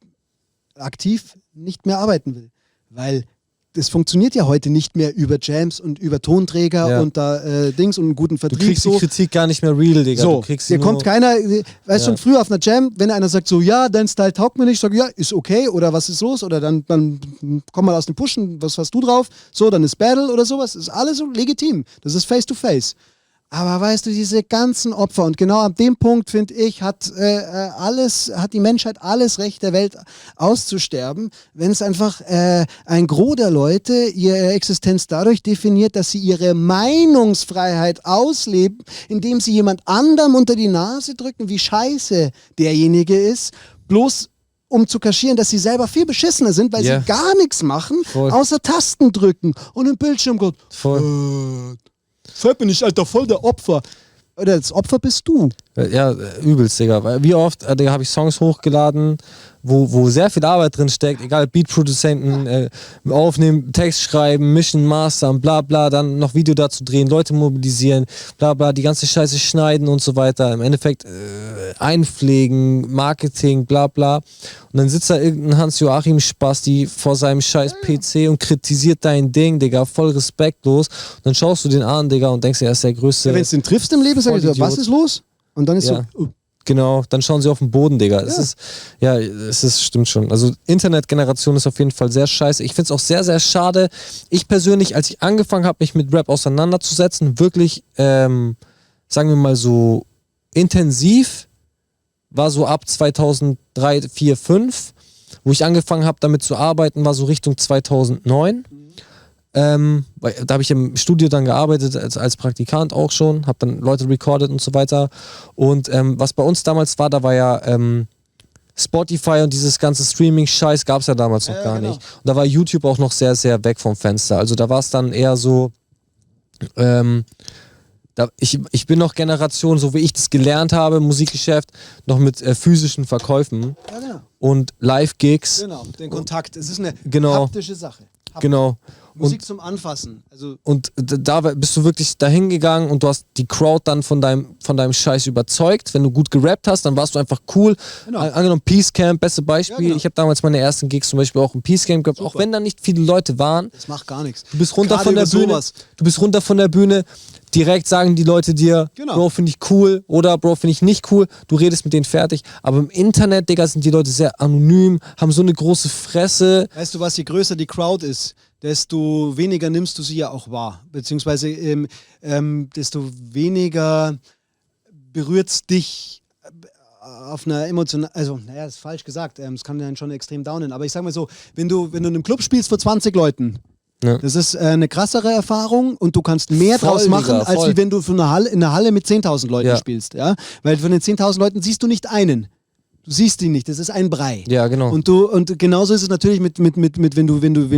aktiv nicht mehr arbeiten will. Weil das funktioniert ja heute nicht mehr über Jams und über Tonträger und da Dings und einen guten Du Vertrieb. kriegst die Kritik gar nicht mehr real, Digga. So, du kriegst hier sie kommt keiner, weißt schon, Ja. früher auf einer Jam, wenn einer sagt so, ja, dein Style taugt mir nicht, ich sage, ja, ist okay, oder was ist los, oder dann komm mal aus dem Pushen, was hast du drauf, so, dann ist Battle oder sowas, ist alles so legitim, das ist face to face. Aber weißt du, diese ganzen Opfer, und genau an dem Punkt, finde ich, hat die Menschheit alles Recht der Welt auszusterben, wenn es einfach ein Gros der Leute ihre Existenz dadurch definiert, dass sie ihre Meinungsfreiheit ausleben, indem sie jemand anderem unter die Nase drücken, wie scheiße derjenige ist, bloß um zu kaschieren, dass sie selber viel beschissener sind, weil Ja. sie gar nichts machen, Voll. außer Tasten drücken und im Bildschirm geht, voll. Fällt mir nicht, Alter, voll der Opfer. Oder das Opfer bist du. Ja, übelst, Digga. Weil wie oft, Digga, habe ich Songs hochgeladen, wo sehr viel Arbeit drin steckt, egal, Beatproduzenten, aufnehmen, Text schreiben, mischen, mastern, bla bla, dann noch Video dazu drehen, Leute mobilisieren, bla bla, die ganze Scheiße schneiden und so weiter. Im Endeffekt einpflegen, Marketing, bla bla. Und dann sitzt da irgendein Hans-Joachim Spasti vor seinem scheiß PC und kritisiert dein Ding, Digga, voll respektlos. Und dann schaust du den an, Digga, und denkst dir, er ist der größte. Ja, wenn du den triffst im Leben, sagst du, Vollidiot. was ist los? Und dann ist Ja. so, Genau, dann schauen sie auf den Boden, Digga. Es ist, stimmt schon. Also Internetgeneration ist auf jeden Fall sehr scheiße. Ich finde es auch sehr, sehr schade. Ich persönlich, als ich angefangen habe, mich mit Rap auseinanderzusetzen, wirklich, sagen wir mal so intensiv, war so ab 2003, 2004, 2005. Wo ich angefangen habe, damit zu arbeiten, war so Richtung 2009. Da habe ich im Studio dann gearbeitet, als Praktikant auch schon, habe dann Leute recorded und so weiter. Und was bei uns damals war, da war ja Spotify und dieses ganze Streaming-Scheiß gab es ja damals noch gar genau. nicht. Und da war YouTube auch noch sehr, sehr weg vom Fenster. Also da war es dann eher so, ich bin noch Generation, so wie ich das gelernt habe, im Musikgeschäft, noch mit physischen Verkäufen ja, genau. und Live-Gigs. Genau, den Kontakt. Es ist eine Genau. haptische Sache. Genau. Musik zum Anfassen. Also, Und da bist du wirklich dahin gegangen und du hast die Crowd dann von deinem Scheiß überzeugt. Wenn du gut gerappt hast, dann warst du einfach cool. Genau. Angenommen Peace Camp, beste Beispiel. Ja, genau. Ich habe damals meine ersten Gigs zum Beispiel auch im Peace Camp gehabt, auch wenn da nicht viele Leute waren. das macht gar nichts. Du bist runter Gerade von der über Bühne. sowas. Du bist runter von der Bühne. Direkt sagen die Leute dir, Genau. Bro, finde ich cool oder Bro, finde ich nicht cool. Du redest mit denen fertig. Aber im Internet, Digga, sind die Leute sehr anonym, haben so eine große Fresse. Weißt du was, je größer die Crowd ist, desto weniger nimmst du sie ja auch wahr. Beziehungsweise desto weniger berührt es dich auf einer emotionalen, also naja, das ist falsch gesagt, das kann dann schon extrem downen, aber ich sag mal so, wenn du in einem Club spielst vor 20 Leuten, Ja. das ist eine krassere Erfahrung und du kannst mehr Voll, draus machen, Digga, als voll. wie wenn du in einer Halle mit 10.000 Leuten Ja. spielst. Ja? Weil von den 10.000 Leuten siehst du nicht einen. Du siehst ihn nicht, das ist ein Brei. Ja, genau. Und genauso ist es natürlich mit wenn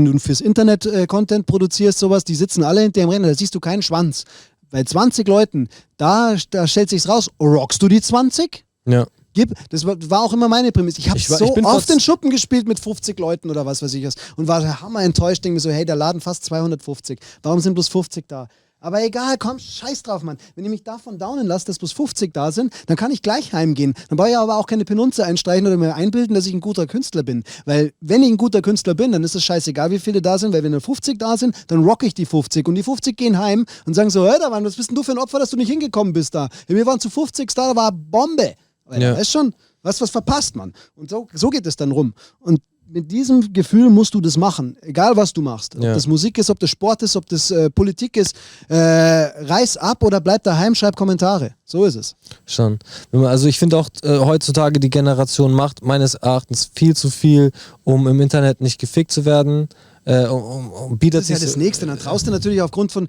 du fürs Internet Content produzierst, sowas, die sitzen alle hinter dem Rennen, da siehst du keinen Schwanz. Bei 20 Leuten, da stellt sich's raus, rockst du die 20? Ja. Das war auch immer meine Prämisse. Ich habe Ich so bin oft trotz- in Schuppen gespielt mit 50 Leuten oder was weiß ich was und war hammer enttäuscht, denke mir so, hey, der Laden fast 250. Warum sind bloß 50 da? Aber egal, komm, scheiß drauf, Mann. Wenn ihr mich davon downen lasst, dass bloß 50 da sind, dann kann ich gleich heimgehen. Dann brauche ich aber auch keine Penunze einstreichen oder mir einbilden, dass ich ein guter Künstler bin. Weil wenn ich ein guter Künstler bin, dann ist es scheißegal, wie viele da sind, weil wenn nur 50 da sind, dann rock ich die 50. Und die 50 gehen heim und sagen so, Alter, Mann, was bist denn du für ein Opfer, dass du nicht hingekommen bist da? Ja, wir waren zu 50 da, da war Bombe. Alter, weißt schon, was verpasst man. Und so geht es dann rum. Und mit diesem Gefühl musst du das machen, egal was du machst. Ob das Musik ist, ob das Sport ist, ob das Politik ist. Reiß ab oder bleib daheim, schreib Kommentare. So ist es. Schon. Also ich finde auch heutzutage die Generation macht meines Erachtens viel zu viel, um im Internet nicht gefickt zu werden. Bietet das ist ja das Nächste. Dann traust du natürlich aufgrund von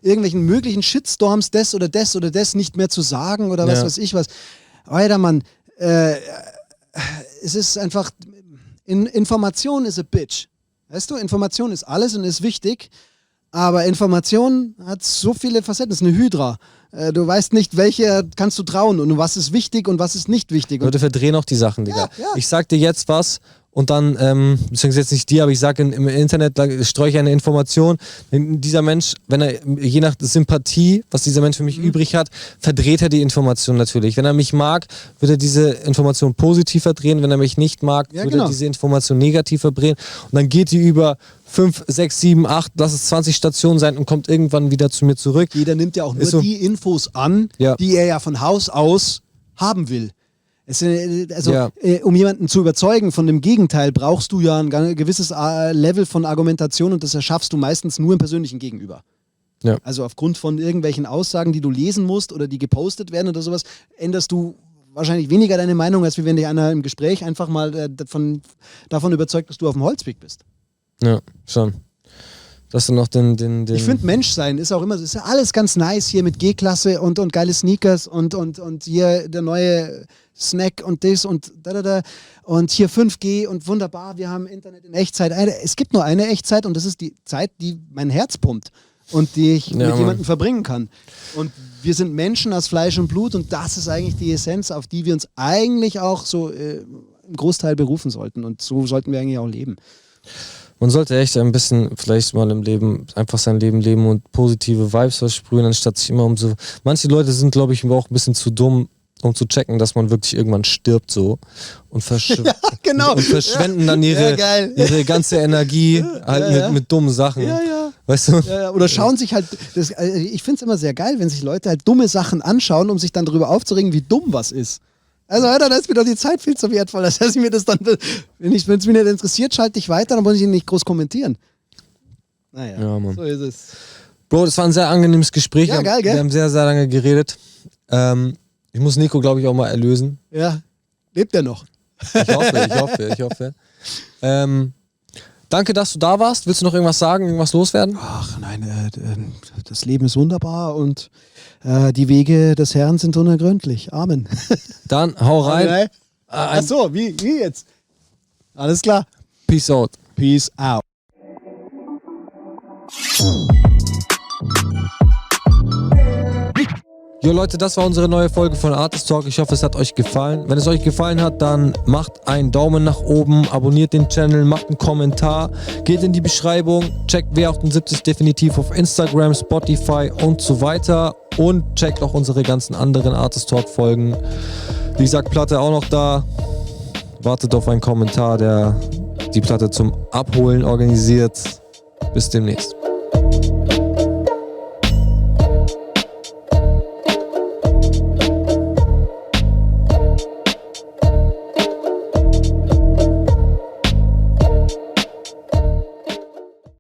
irgendwelchen möglichen Shitstorms das oder das oder das nicht mehr zu sagen oder was weiß ich was. Alter, Mann, es ist einfach... Information ist a bitch. Weißt du, Information ist alles und ist wichtig, aber Information hat so viele Facetten. Es ist eine Hydra. Du weißt nicht, welche kannst du trauen und was ist wichtig und was ist nicht wichtig. Leute verdrehen auch die Sachen, Digga. Ja. Ich sag dir jetzt was und dann, beziehungsweise jetzt nicht dir, aber ich sage im Internet, da streue ich eine Information. Dieser Mensch, wenn er, je nach Sympathie, was dieser Mensch für mich übrig hat, verdreht er die Information natürlich. Wenn er mich mag, wird er diese Information positiv verdrehen. Wenn er mich nicht mag, wird er diese Information negativ verdrehen. Und dann geht die über 5, 6, 7, 8, lass es 20 Stationen sein und kommt irgendwann wieder zu mir zurück. Jeder nimmt ja auch nur die Infos an, die er ja von Haus aus haben will. Um jemanden zu überzeugen von dem Gegenteil, brauchst du ja ein gewisses Level von Argumentation und das erschaffst du meistens nur im persönlichen Gegenüber. Ja. Also aufgrund von irgendwelchen Aussagen, die du lesen musst oder die gepostet werden oder sowas, änderst du wahrscheinlich weniger deine Meinung, als wenn dich einer im Gespräch einfach mal davon überzeugt, dass du auf dem Holzweg bist. Ja, schon. Dass du noch den Ich finde, Menschsein ist auch immer so, ist ja alles ganz nice hier mit G-Klasse und geile Sneakers und hier der neue Snack und das und da und hier 5G und wunderbar, wir haben Internet in Echtzeit. Es gibt nur eine Echtzeit und das ist die Zeit, die mein Herz pumpt und die ich mit jemandem verbringen kann. Und wir sind Menschen aus Fleisch und Blut und das ist eigentlich die Essenz, auf die wir uns eigentlich auch so im Großteil berufen sollten und so sollten wir eigentlich auch leben. Man sollte echt ein bisschen vielleicht mal im Leben einfach sein Leben leben und positive Vibes versprühen, anstatt sich immer manche Leute sind, glaube ich, auch ein bisschen zu dumm, um zu checken, dass man wirklich irgendwann stirbt so und, und verschwenden dann ihre ganze Energie halt mit dummen Sachen. Ja. Weißt du? Ja, oder schauen sich halt, ich finde es immer sehr geil, wenn sich Leute halt dumme Sachen anschauen, um sich dann darüber aufzuregen, wie dumm was ist. Also, Alter, da ist mir doch die Zeit viel zu wertvoll. Das heißt, ich mir das dann, wenn es mich nicht interessiert, schalte ich weiter, dann muss ich ihn nicht groß kommentieren. Naja, Mann. So ist es. Bro, das war ein sehr angenehmes Gespräch. Ja, geil, gell? Wir haben sehr, sehr lange geredet. Ich muss Nico, glaube ich, auch mal erlösen. Ja, lebt er noch? Ich hoffe. Danke, dass du da warst. Willst du noch irgendwas sagen, irgendwas loswerden? Ach nein, das Leben ist wunderbar und die Wege des Herrn sind unergründlich. Amen. Dann hau rein. Ach so, wie jetzt? Alles klar. Peace out. Peace out. Jo Leute, das war unsere neue Folge von Artist Talk. Ich hoffe, es hat euch gefallen. Wenn es euch gefallen hat, dann macht einen Daumen nach oben, abonniert den Channel, macht einen Kommentar, geht in die Beschreibung, checkt W78 definitiv auf Instagram, Spotify und so weiter und checkt auch unsere ganzen anderen Artist Talk Folgen. Wie gesagt, Platte auch noch da. Wartet auf einen Kommentar, der die Platte zum Abholen organisiert. Bis demnächst.